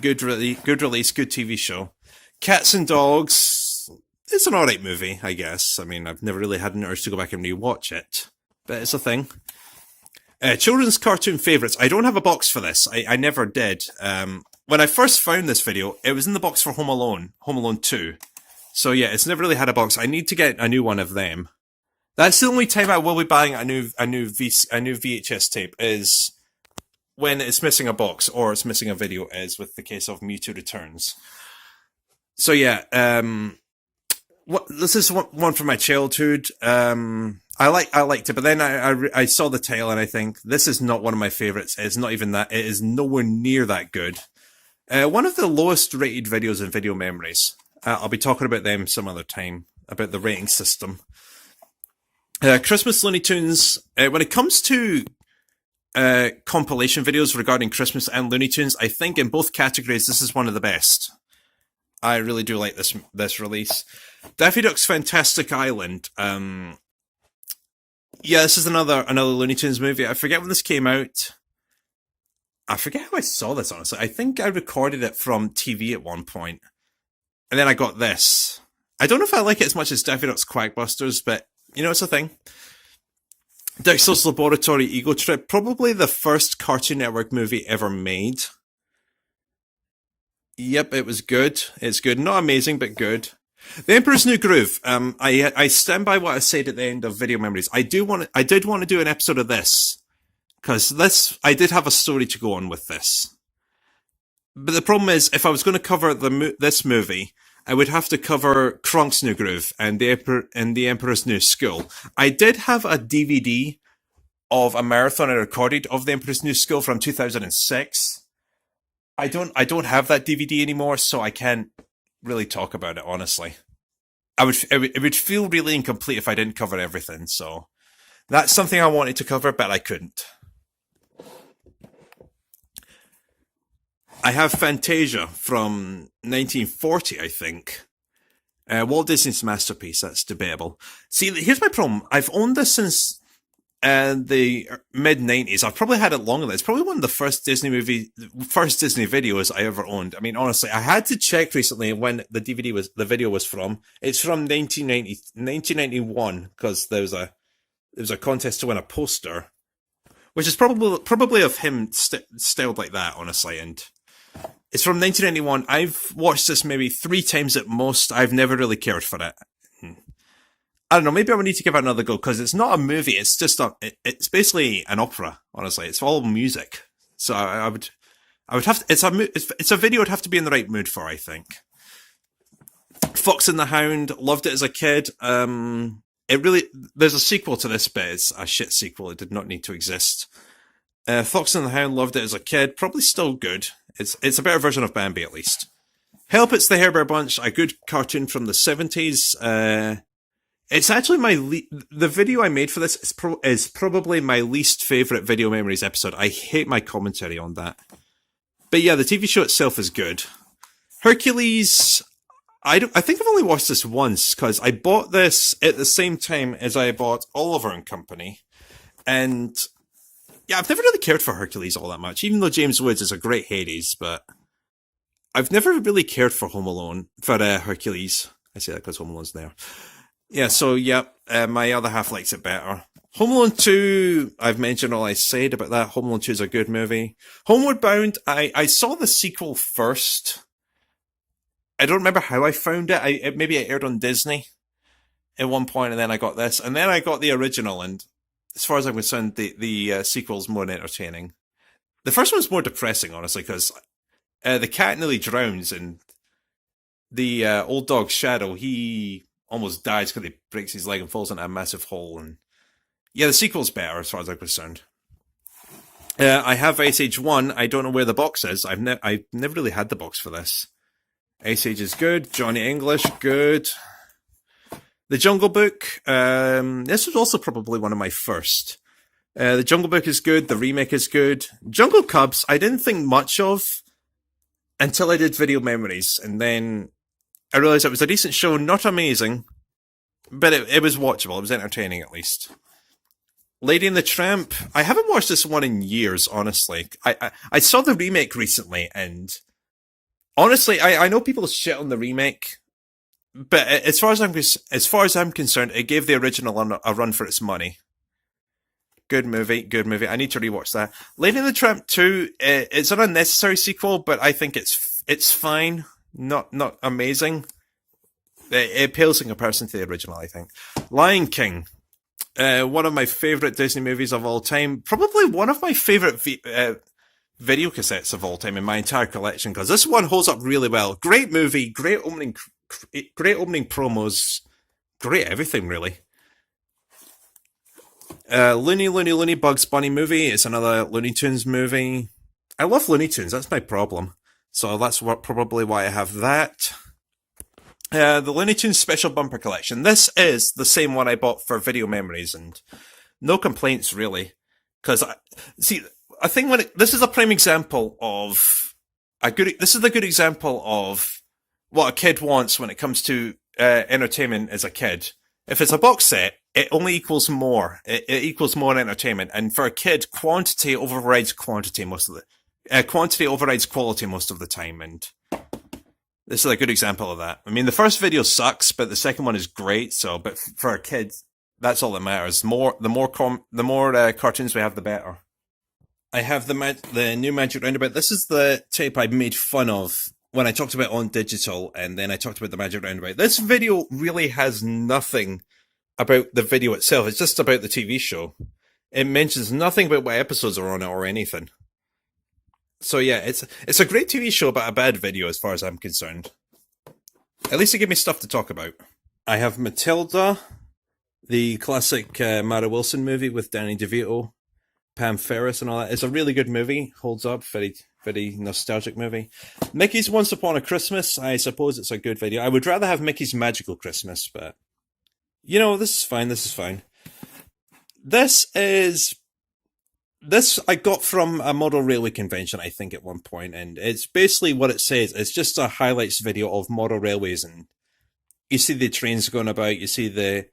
Good release, good TV show. Cats and Dogs, it's an alright movie, I guess. I mean, I've never really had an urge to go back and rewatch it, but it's a thing. Children's cartoon favourites. I don't have a box for this. I never did. When I first found this video, it was in the box for Home Alone 2. So yeah, it's never really had a box. I need to get a new one of them. That's the only time I will be buying a new VHS tape is when it's missing a box or it's missing a video, as with the case of Mewtwo Returns. So yeah, this is one from my childhood. I liked it, but then I saw the title and I think this is not one of my favourites. It's not even that. It is nowhere near that good. One of the lowest rated videos in Video Memories. I'll be talking about them some other time, about the rating system. Christmas Looney Tunes. When it comes to compilation videos regarding Christmas and Looney Tunes, I think in both categories this is one of the best. I really do like this release. Daffy Duck's Fantastic Island. Yeah, this is another Looney Tunes movie. I forget when this came out. I forget how I saw this, honestly. I think I recorded it from TV at one point. And then I got this. I don't know if I like it as much as Daffy Duck's Quackbusters, but, you know, it's a thing. Dexter's Laboratory Ego Trip. Probably the first Cartoon Network movie ever made. Yep, it was good. It's good. Not amazing, but good. The Emperor's New Groove. I stand by what I said at the end of Video Memories. I did want to do an episode of this because I did have a story to go on with this. But the problem is, if I was going to cover this movie, I would have to cover Kronk's New Groove and the Emperor's New School. I did have a DVD of a marathon I recorded of the Emperor's New School from 2006. I don't have that DVD anymore, so I can't really talk about it, honestly. It would feel really incomplete if I didn't cover everything, so that's something I wanted to cover, but I couldn't. I have Fantasia from 1940, I think. Walt Disney's masterpiece, that's debatable. See, here's my problem. I've owned this since the mid-90s. I've probably had it longer than that. It's probably one of the first Disney videos I ever owned. I mean, honestly, I had to check recently when the video was from. It's from 1991, because there was a contest to win a poster, which is probably of him styled like that, honestly, and it's from 1991. I've watched this maybe 3 times at most. I've never really cared for it. I don't know, maybe I would need to give it another go, because it's not a movie, it's just it's basically an opera, honestly. It's all music. So I would have to, it's a video I'd have to be in the right mood for, I think. Fox and the Hound, loved it as a kid. There's a sequel to this, but it's a shit sequel. It did not need to exist. Fox and the Hound, loved it as a kid. Probably still good. It's a better version of Bambi, at least. Help, It's the Hair Bear Bunch, a good cartoon from the 70s. It's actually the video I made for this is probably my least favourite Video Memories episode. I hate my commentary on that. But yeah, the TV show itself is good. Hercules, I think I've only watched this once, because I bought this at the same time as I bought Oliver and Company. And yeah, I've never really cared for Hercules all that much, even though James Woods is a great Hades, but I've never really cared for Hercules. I say that because Home Alone's there. Yeah, so yeah, my other half likes it better. Home Alone 2, I've mentioned all I said about that. Home Alone 2 is a good movie. Homeward Bound, I saw the sequel first. I don't remember how I found it. Maybe it aired on Disney at one point, and then I got this. And then I got the original, and as far as I'm concerned, the sequel's more entertaining. The first one's more depressing, honestly, because The cat nearly drowns, and the old dog Shadow, he almost dies because he breaks his leg and falls into a massive hole. And yeah, the sequel's better as far as I'm concerned. I have Ice Age 1. I don't know where the box is. I've never really had the box for this. Ice Age is good. Johnny English, good. The Jungle Book. This was also probably one of my first. The Jungle Book is good. The remake is good. Jungle Cubs, I didn't think much of until I did Video Memories. And then I realised it was a decent show. Not amazing, but it was watchable. It was entertaining, at least. Lady and the Tramp. I haven't watched this one in years, honestly. I saw the remake recently, and honestly, I know people shit on the remake, but as far as I'm concerned, it gave the original a run for its money. Good movie, good movie. I need to rewatch that. Lady and the Tramp 2. It's an unnecessary sequel, but I think it's fine. Not amazing. It pales in comparison to the original, I think. Lion King. One of my favourite Disney movies of all time. Probably one of my favourite video cassettes of all time in my entire collection, because this one holds up really well. Great movie, great opening promos, great everything, really. Looney Bugs Bunny movie. It's another Looney Tunes movie. I love Looney Tunes, that's my problem. So that's probably why I have that. The Looney Tunes Special Bumper Collection. This is the same one I bought for Video Memories, and no complaints really. Because I think this is a prime example of this is a good example of what a kid wants when it comes to entertainment as a kid. If it's a box set, it only equals more. It equals more entertainment, and for a kid, quantity overrides quantity quantity overrides quality most of the time, and this is a good example of that. I mean, the first video sucks, but the second one is great. So, but for a kid, that's all that matters. The more cartoons we have, the better. I have the new Magic Roundabout. This is the tape I made fun of when I talked about On Digital, and then I talked about the Magic Roundabout. This video really has nothing about the video itself. It's just about the TV show. It mentions nothing about what episodes are on it or anything. So yeah, it's a great TV show, but a bad video as far as I'm concerned. At least it gave me stuff to talk about. I have Matilda, the classic Mara Wilson movie with Danny DeVito, Pam Ferris and all that. It's a really good movie, holds up, very, very nostalgic movie. Mickey's Once Upon a Christmas, I suppose it's a good video. I would rather have Mickey's Magical Christmas, but you know, this is fine. This I got from a model railway convention, I think, at one point, and it's basically what it says. It's just a highlights video of model railways, and you see the trains going about, you see the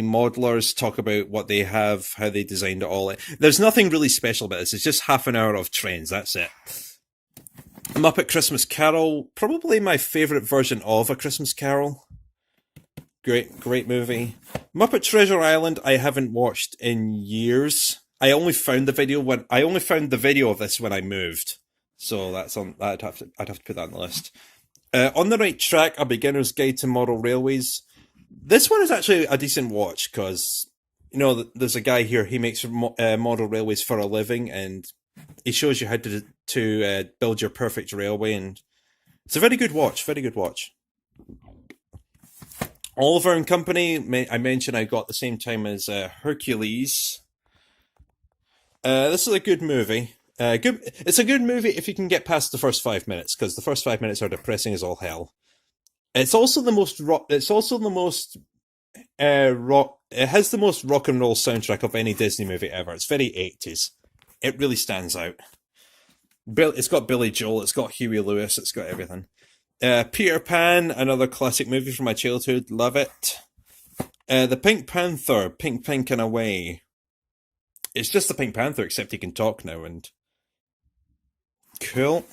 modelers talk about what they have, how they designed it all. There's nothing really special about this. It's just half an hour of trains, that's it. Muppet Christmas Carol, probably my favourite version of A Christmas Carol. Great movie. Muppet Treasure Island, I haven't watched in years. I only found the video of this when I moved, so that's on. I'd have to put that on the list. On the Right Track, A Beginner's Guide to Model Railways. This one is actually a decent watch because you know there's a guy here. He makes model railways for a living, and he shows you how to build your perfect railway, and it's a very good watch. Very good watch. Oliver and Company. I mentioned I got the same time as Hercules. This is a good movie. It's a good movie if you can get past the first 5 minutes, because the first 5 minutes are depressing as all hell. It's also the most rock. It's also the most rock. It has the most rock and roll soundtrack of any Disney movie ever. It's very 80s. It really stands out. It's got Billy Joel. It's got Huey Lewis. It's got everything. Peter Pan, another classic movie from my childhood. Love it. The Pink Panther, Pink and Away. It's just the Pink Panther, except he can talk now, and cool.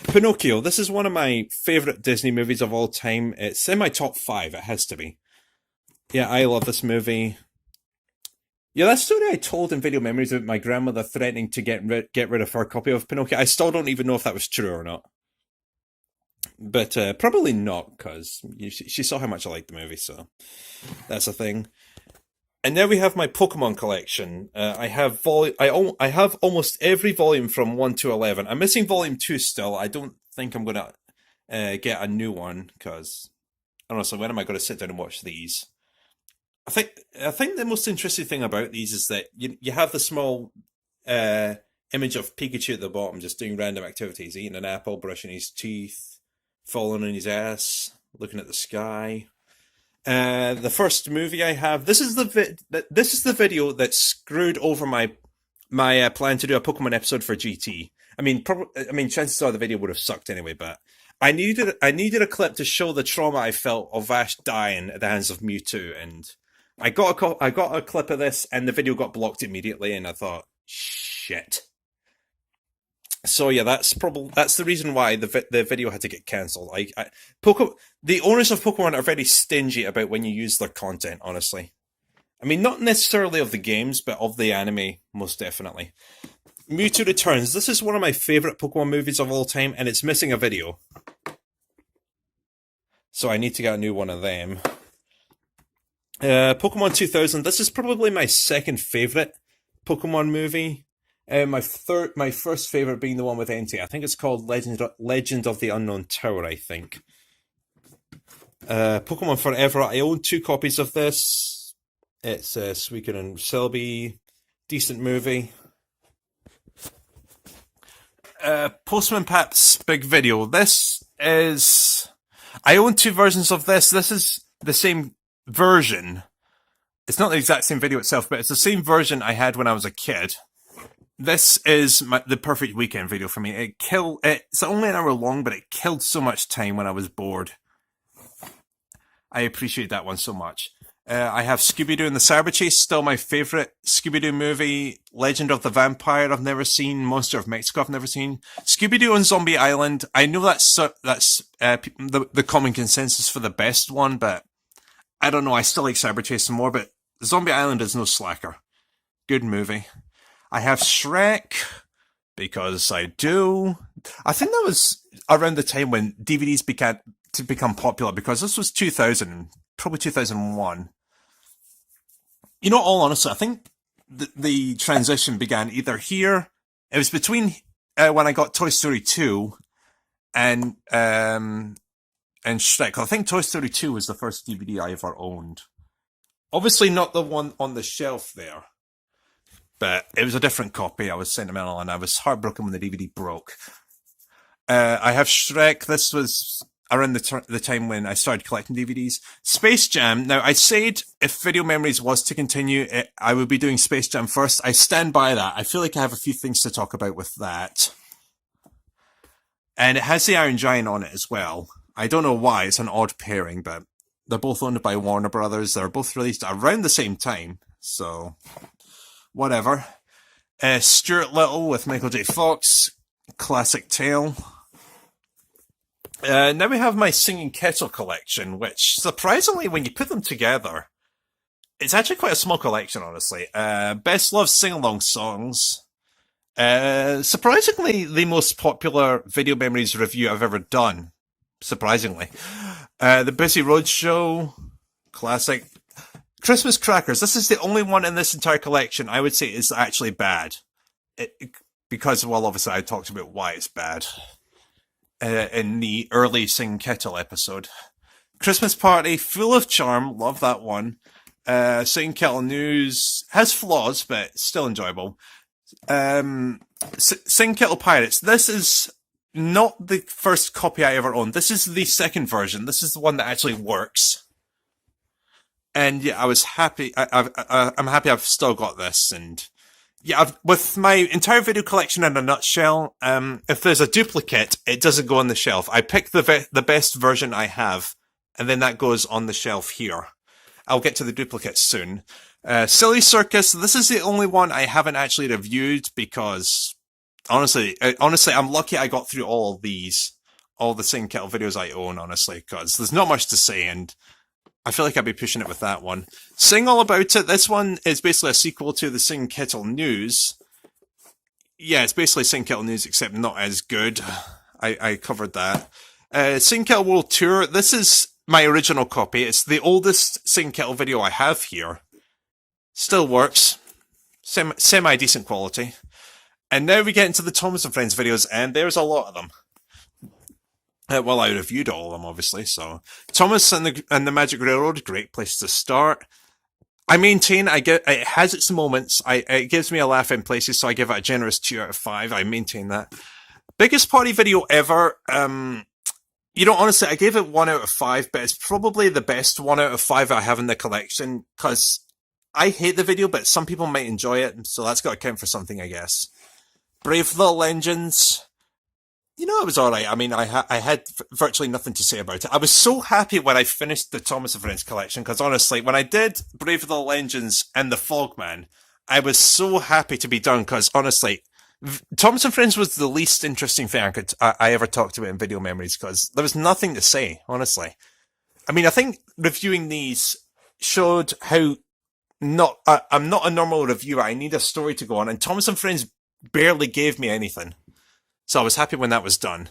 Pinocchio. This is one of my favourite Disney movies of all time. It's in my top 5. It has to be. Yeah, I love this movie. Yeah, that story I told in Video Memories about my grandmother threatening to get rid of her copy of Pinocchio. I still don't even know if that was true or not. But probably not, because she saw how much I liked the movie, so that's a thing. And now we have my Pokemon collection. I have I have almost every volume from 1 to 11. I'm missing volume 2 still. I don't think I'm gonna get a new one because honestly, when am I going to sit down and watch these? I think the most interesting thing about these is that you have the small uh, image of Pikachu at the bottom, just doing random activities, eating an apple, brushing his teeth, falling on his ass, looking at the sky. The first movie I have. This is the video that screwed over my plan to do a Pokemon episode for GT. I mean, chances are the video would have sucked anyway, but I needed a clip to show the trauma I felt of Ash dying at the hands of Mewtwo, and I got a clip of this, and the video got blocked immediately, and I thought, shit. So yeah, that's the reason why the video had to get cancelled. The owners of Pokemon are very stingy about when you use their content. Honestly, I mean, not necessarily of the games, but of the anime, most definitely. Mewtwo Returns. This is one of my favorite Pokemon movies of all time, and it's missing a video, so I need to get a new one of them. Pokemon 2000. This is probably my second favorite Pokemon movie. My first favorite being the one with Entei. I think it's called Legend of the Unknown Tower, I think. Pokemon Forever. I own 2 copies of this. It's Suicune and Celebi. Decent movie. Postman Pat's big video. This is... I own 2 versions of this. This is the same version. It's not the exact same video itself, but it's the same version I had when I was a kid. This is the perfect weekend video for me. It's only an hour long, but it killed so much time when I was bored. I appreciate that one so much. I have Scooby-Doo and the Cyber Chase, still my favourite Scooby-Doo movie. Legend of the Vampire I've never seen. Monster of Mexico I've never seen. Scooby-Doo on Zombie Island. I know that's the common consensus for the best one, but I don't know. I still like Cyber Chase some more, but Zombie Island is no slacker. Good movie. I have Shrek, because I do. I think that was around the time when DVDs began to become popular, because this was 2000, probably 2001. You know, all honesty, I think the transition began either here. It was between when I got Toy Story 2 and Shrek. I think Toy Story 2 was the first DVD I ever owned. Obviously not the one on the shelf there, but it was a different copy. I was sentimental, and I was heartbroken when the DVD broke. I have Shrek. This was around the time when I started collecting DVDs. Space Jam. Now, I said if Video Memories was to continue, I would be doing Space Jam first. I stand by that. I feel like I have a few things to talk about with that. And it has the Iron Giant on it as well. I don't know why. It's an odd pairing, but they're both owned by Warner Brothers. They're both released around the same time, so whatever. Stuart Little with Michael J. Fox. Classic tale. Now we have my Singing Kettle collection, which, surprisingly, when you put them together, it's actually quite a small collection, honestly. Best Love Sing-Along songs. Surprisingly, the most popular Video Memories review I've ever done. Surprisingly. The Busy Road Show. Classic. Christmas Crackers. This is the only one in this entire collection I would say is actually bad. Because, well, obviously I talked about why it's bad in the early Sing Kettle episode. Christmas Party, full of charm, love that one. Sing Kettle News has flaws, but still enjoyable. Sing Kettle Pirates, this is not the first copy I ever owned. This is the second version. This is the one that actually works. And yeah, I was happy. I'm happy I've still got this, and yeah, with my entire video collection in a nutshell, if there's a duplicate, it doesn't go on the shelf. I pick the best version I have, and then that goes on the shelf here. I'll get to the duplicates soon. Silly Circus, this is the only one I haven't actually reviewed, because honestly, I'm lucky I got through all the Sing Kettle videos I own, honestly, because there's not much to say, and I feel like I'd be pushing it with that one. Sing All About It. This one is basically a sequel to the Sing Kettle News. Yeah, it's basically Sing Kettle News, except not as good. I covered that. Sing Kettle World Tour. This is my original copy. It's the oldest Sing Kettle video I have here. Still works. Semi-decent quality. And now we get into the Thomas and Friends videos, and there's a lot of them. Well, I reviewed all of them, obviously, so... Thomas and the Magic Railroad, great place to start. I maintain, it has its moments. It gives me a laugh in places, so I give it a generous 2 out of 5. I maintain that. Biggest party video ever. Honestly, I gave it 1 out of 5, but it's probably the best 1 out of 5 I have in the collection, because I hate the video, but some people might enjoy it, so that's got to count for something, I guess. Brave Little Engines. It was alright. I mean, I had virtually nothing to say about it. I was so happy when I finished the Thomas and Friends collection, because honestly, when I did Brave Little Engines and The Fogman, I was so happy to be done, because honestly, Thomas and Friends was the least interesting thing I ever talked about in Video Memories, because there was nothing to say, honestly. I mean, I think reviewing these showed how I'm not a normal reviewer. I need a story to go on, and Thomas and Friends barely gave me anything. So I was happy when that was done.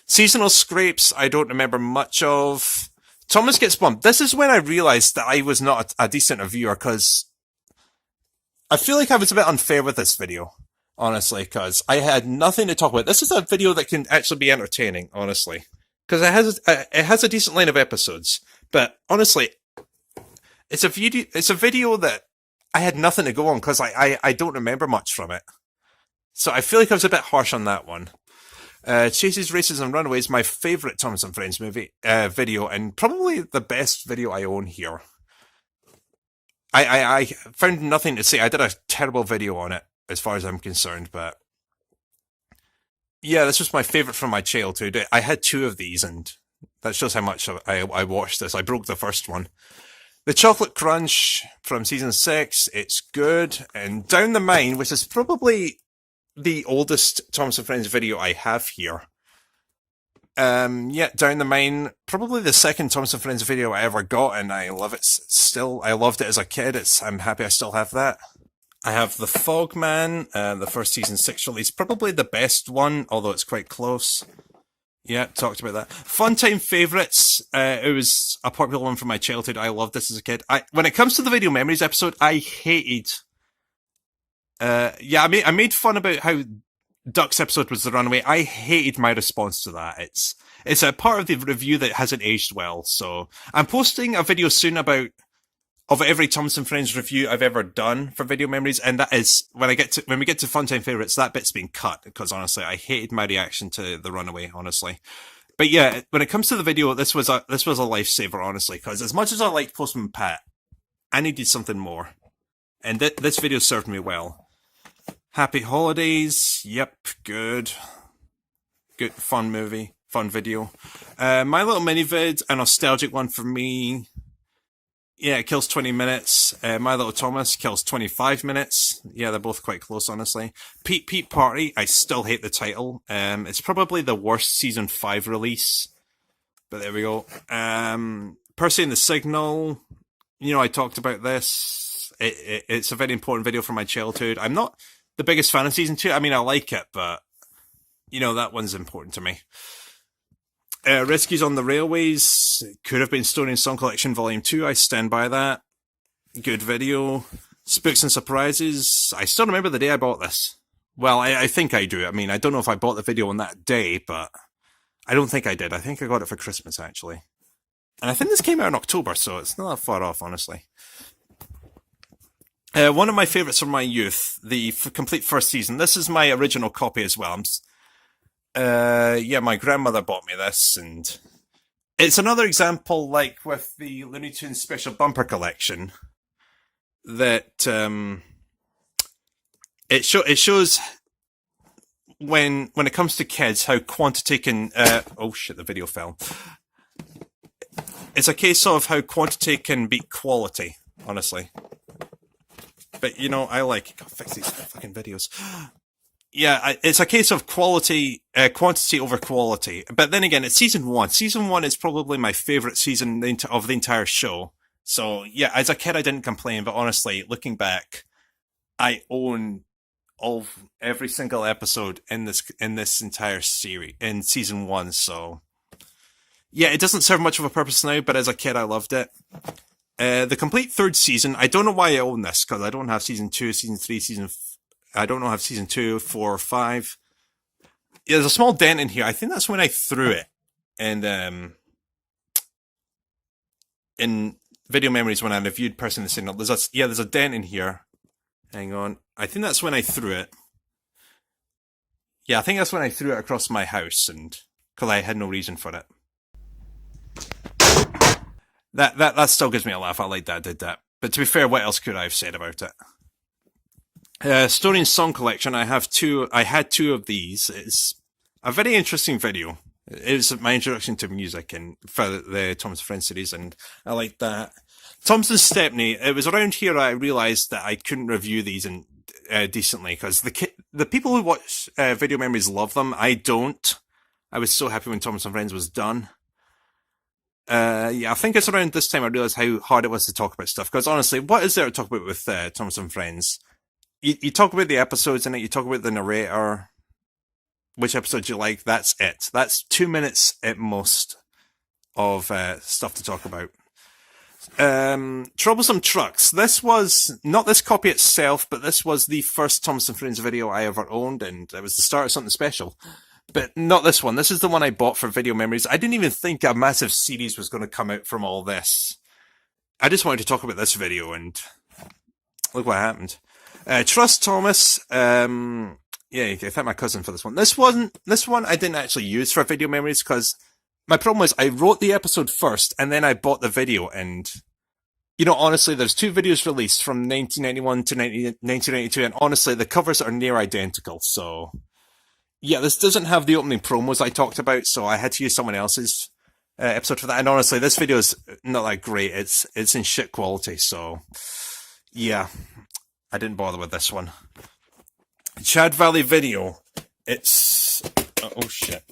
Seasonal Scrapes, I don't remember much of. Thomas Gets Bumped. This is when I realised that I was not a decent reviewer, because I feel like I was a bit unfair with this video, honestly, because I had nothing to talk about. This is a video that can actually be entertaining, honestly, because it has a decent line of episodes. But honestly, it's a video that I had nothing to go on, because I don't remember much from it. So I feel like I was a bit harsh on that one. Chases, Races and Runaways, my favourite Thomas and Friends video, and probably the best video I own here. I found nothing to say. I did a terrible video on it, as far as I'm concerned, but... Yeah, this was my favourite from my childhood. I had 2 of these, and that shows how much I watched this. I broke the first one. The Chocolate Crunch from Season 6, it's good. And Down the Mine, which is probably the oldest Thomas and Friends video I have here. Down the Mine, probably the second Thomas and Friends video I ever got, and I love it still. I loved it as a kid. I'm happy I still have that. I have The Fogman, the first Season 6 release, probably the best one, although it's quite close. Yeah, talked about that. Funtime Favourites, it was a popular one from my childhood. I loved this as a kid. When it comes to the Video Memories episode, I hated... I made fun about how Duck's episode was the runaway. I hated my response to that. It's a part of the review that hasn't aged well, so I'm posting a video soon of every Thomas and Friends review I've ever done for Video Memories, and that is when we get to Funtime Favourites, that bit's been cut, because honestly, I hated my reaction to the runaway, honestly. But yeah, when it comes to the video, this was a lifesaver, honestly, because as much as I liked Postman Pat, I needed something more. And this video served me well. Happy Holidays, yep, good. Good, fun movie, fun video. My Little Mini Vid, a nostalgic one for me. Yeah, it kills 20 minutes. My Little Thomas kills 25 minutes. Yeah, they're both quite close, honestly. Pete Party, I still hate the title. It's probably the worst Season 5 release. But there we go. Percy and the Signal, I talked about this. It's a very important video from my childhood. I'm not the biggest fan of Season 2. I mean, I like it, but, that one's important to me. Rescues on the Railways, could have been Stone and Song Collection Volume 2, I stand by that. Good video. Spooks and Surprises, I still remember the day I bought this. Well, I think I do. I mean, I don't know if I bought the video on that day, but I don't think I did. I think I got it for Christmas, actually. And I think this came out in October, so it's not that far off, honestly. One of my favourites from my youth, the complete first season. This is my original copy as well. My grandmother bought me this, and it's another example, like with the Looney Tunes Special Bumper Collection, that it shows when it comes to kids how quantity can. Oh shit! The video fell. It's a case of how quantity can beat quality, honestly. But, I like... God, fix these fucking videos. Yeah, it's a case of quantity over quality. But then again, it's Season 1. Season 1 is probably my favourite season of the entire show. So, yeah, as a kid, I didn't complain. But honestly, looking back, I own every single episode in this entire series, in Season 1. So, yeah, it doesn't serve much of a purpose now, but as a kid, I loved it. The complete third season. I don't know why I own this, because I don't have season 2, season 3, I don't know have season 2, 4, or 5. Yeah, there's a small dent in here. I think that's when I threw it. And in video memories when I reviewed Person in the Signal, there's a dent in here. Hang on. I think that's when I threw it. Yeah, I think that's when I threw it across my house, and because I had no reason for it. That still gives me a laugh. I like that I did that. But to be fair, what else could I have said about it? Story and song collection. I had two of these. It's a very interesting video. It was my introduction to music and for the Thomas and Friends series, and I like that. Thompson Stepney. It was around here I realised that I couldn't review these decently, because the people who watch video memories love them. I don't. I was so happy when Thomas and Friends was done. Yeah, I think it's around this time I realised how hard it was to talk about stuff. Because honestly, what is there to talk about with Thomas and Friends? You talk about the episodes in it, you talk about the narrator, which episode you like, that's it. That's 2 minutes at most of stuff to talk about. Troublesome Trucks. This was not this copy itself, but this was the first Thomas and Friends video I ever owned, and it was the start of something special. But not this one. This is the one I bought for video memories. I didn't even think a massive series was going to come out from all this. I just wanted to talk about this video, and look what happened. Trust Thomas. Yeah, you can thank my cousin for this one. This one I didn't actually use for video memories, because my problem was I wrote the episode first, and then I bought the video, and you know, honestly, there's 2 videos released from 1991 to 1992, and honestly, the covers are near identical, so yeah, this doesn't have the opening promos I talked about, so I had to use someone else's episode for that. And honestly, this video is not that great. It's in shit quality, so yeah, I didn't bother with this one. Chad Valley Video. It's oh shit.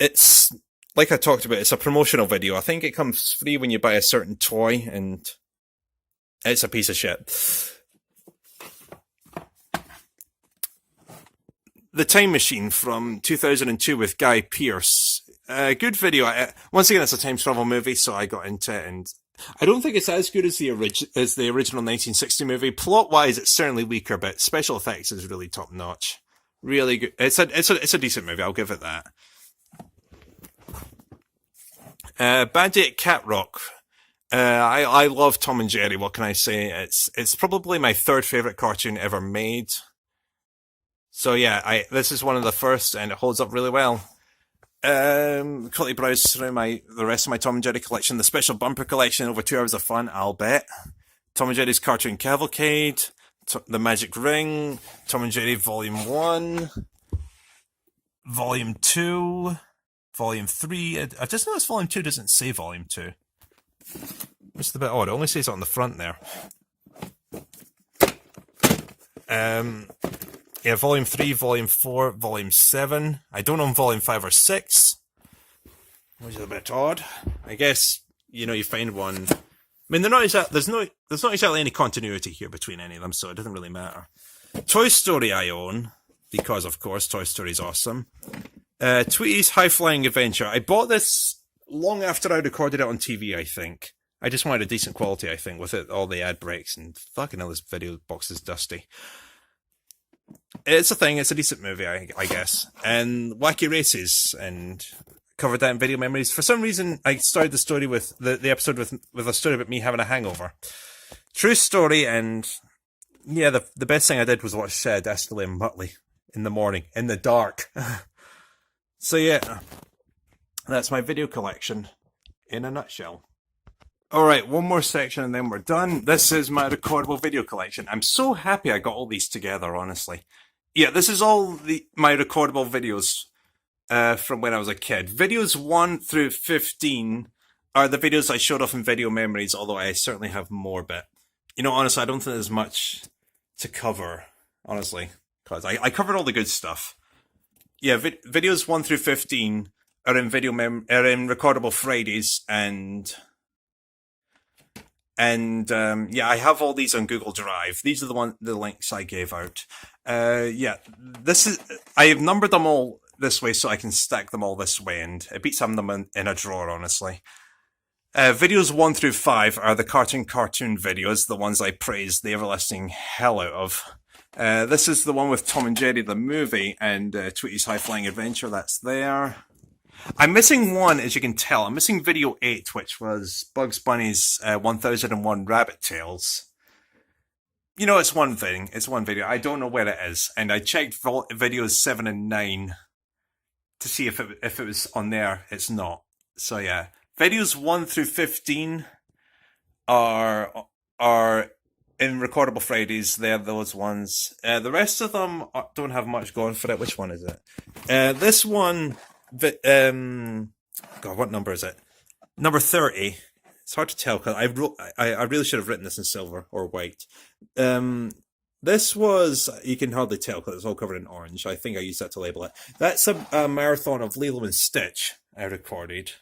It's like I talked about. It's a promotional video. I think it comes free when you buy a certain toy, and it's a piece of shit. The Time Machine from 2002 with Guy Pearce. Good video. Once again, it's a time travel movie, so I got into it, and I don't think it's as good as the original 1960 movie. Plot-wise, it's certainly weaker, but special effects is really top-notch. Really good. It's a decent movie, I'll give it that. Bad Day at Cat Rock. I love Tom and Jerry, what can I say? It's probably my 3rd favourite cartoon ever made. So yeah, this is one of the first, and it holds up really well. Quickly browse through the rest of my Tom and Jerry collection. The special bumper collection, over 2 hours of fun, I'll bet. Tom and Jerry's Cartoon Cavalcade, The Magic Ring, Tom and Jerry Volume 1, Volume 2, Volume 3. I just noticed Volume 2 doesn't say Volume 2. It's a bit odd. It only says it on the front there. Yeah, Volume 3, Volume 4, Volume 7. I don't own Volume 5 or 6, which is a bit odd. I guess, you know, you find one. I mean, there's not exactly any continuity here between any of them, so it doesn't really matter. Toy Story I own, because, of course, Toy Story is awesome. Tweety's High Flying Adventure. I bought this long after I recorded it on TV, I think. I just wanted a decent quality, I think, with it, all the ad breaks, and fucking hell, this video box is dusty. It's a thing. It's a decent movie, I guess. And Wacky Races, and covered that in video memories. For some reason, I started the story with the episode with a story about me having a hangover. True story, and yeah, the best thing I did was watch Dastardly and Muttley in the morning, in the dark. So yeah, that's my video collection in a nutshell. Alright, one more section and then we're done. This is my recordable video collection. I'm so happy I got all these together, honestly. Yeah, this is all my recordable videos from when I was a kid. Videos 1 through 15 are the videos I showed off in video memories, although I certainly have more, but, you know, honestly, I don't think there's much to cover, honestly, because I covered all the good stuff. Yeah, videos 1 through 15 are in recordable Fridays, and yeah, I have all these on Google Drive. These are the links I gave out. Yeah, I have numbered them all this way so I can stack them all this way, and it beats having them in a drawer, honestly. Videos 1 through 5 are the cartoon videos, the ones I praised the everlasting hell out of. This is the one with Tom and Jerry the movie and Tweety's High Flying Adventure, that's there. I'm missing one, as you can tell. I'm missing video 8, which was Bugs Bunny's 1001 Rabbit Tales. You know, it's one thing. It's one video. I don't know where it is. And I checked videos 7 and 9 to see if it was on there. It's not. So yeah. Videos 1 through 15 are in Recordable Fridays. They're those ones. The rest of them don't have much going for it. Which one is it? This one, God, what number is it? Number 30. It's hard to tell because I really should have written this in silver or white. This was, you can hardly tell because it's all covered in orange. I think I used that to label it. That's a marathon of Lilo and Stitch I recorded.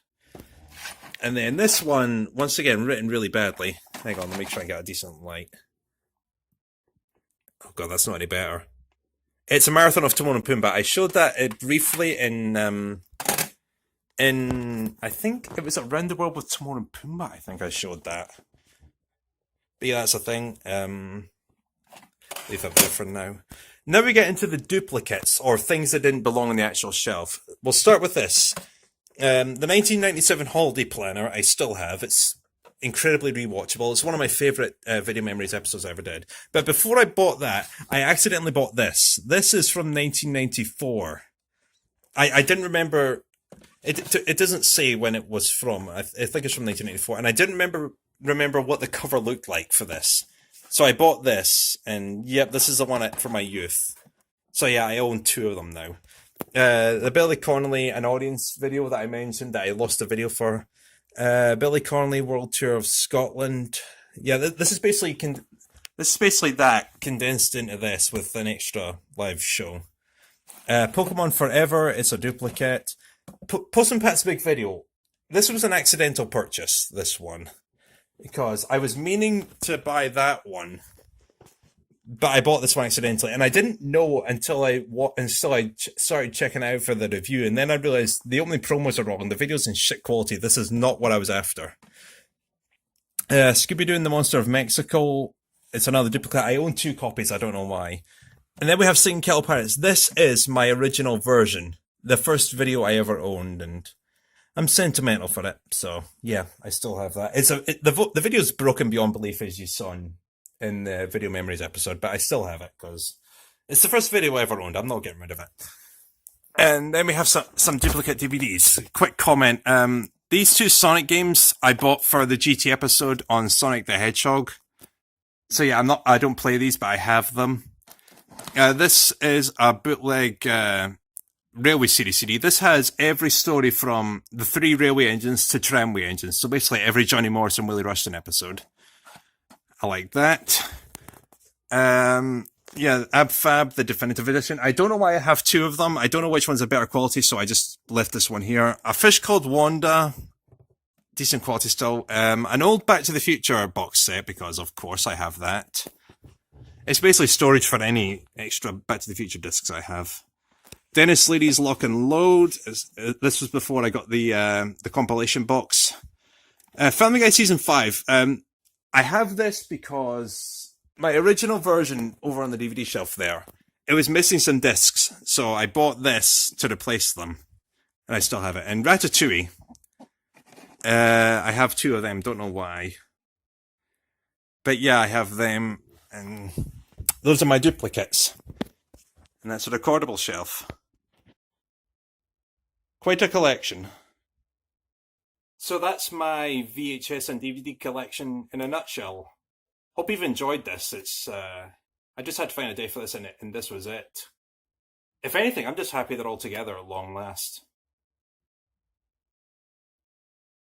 And then this one, once again, written really badly. Hang on, let me try and get a decent light. Oh god, that's not any better. It's a marathon of Timon and Pumbaa. I showed that briefly in I think it was Around the World with Timon and Pumbaa. I think I showed that. But yeah, that's a thing. Leave that there for now. Now we get into the duplicates, or things that didn't belong on the actual shelf. We'll start with this. The 1997 Holiday Planner, I still have. It's incredibly rewatchable. It's one of my favourite Video Memories episodes I ever did. But before I bought that, I accidentally bought this. This is from 1994. I didn't remember... It doesn't say when it was from. I think it's from 1994. And I didn't remember what the cover looked like for this. So I bought this, and yep, this is the one for my youth. So yeah, I own 2 of them now. The Billy Connolly an audience video that I mentioned that I lost the video for. Billy Connolly World Tour of Scotland. Yeah, this is basically that condensed into this with an extra live show. Pokemon Forever, it's a duplicate. Puss in Pat's Big Video. This was an accidental purchase, this one. Because I was meaning to buy that one. But I bought this one accidentally, and I didn't know until I started checking out for the review, and then I realised the opening promos are wrong, the video's in shit quality, this is not what I was after. Scooby-Doo and the Monster of Mexico, it's another duplicate. I own 2 copies, I don't know why. And then we have Singing Kettle Pirates. This is my original version, the first video I ever owned, and I'm sentimental for it, so yeah, I still have that. The video's broken beyond belief, as you saw in the Video Memories episode, but I still have it because it's the first video I ever owned. I'm not getting rid of it. And then we have some duplicate DVDs. Quick comment. These 2 Sonic games I bought for the GT episode on Sonic the Hedgehog. So yeah, I don't play these, but I have them. This is a bootleg Railway Series CD. This has every story from the 3 Railway engines to Tramway engines. So basically every Johnny Morris and Willie Rushton episode. I like that. Yeah, Ab Fab, the definitive edition. I don't know why I have 2 of them. I don't know which one's a better quality, so I just left this one here. A Fish Called Wanda. Decent quality still. An old Back to the Future box set, because of course I have that. It's basically storage for any extra Back to the Future discs I have. Dennis Leary's Lock and Load. This was before I got the compilation box. Family Guy Season 5. I have this because my original version over on the DVD shelf there, it was missing some discs, so I bought this to replace them, and I still have it. And Ratatouille, I have 2 of them, don't know why. But yeah, I have them, and those are my duplicates. And that's a recordable shelf. Quite a collection. So that's my VHS and DVD collection in a nutshell. Hope you've enjoyed this. I just had to find a day for this and this was it. If anything, I'm just happy they're all together at long last.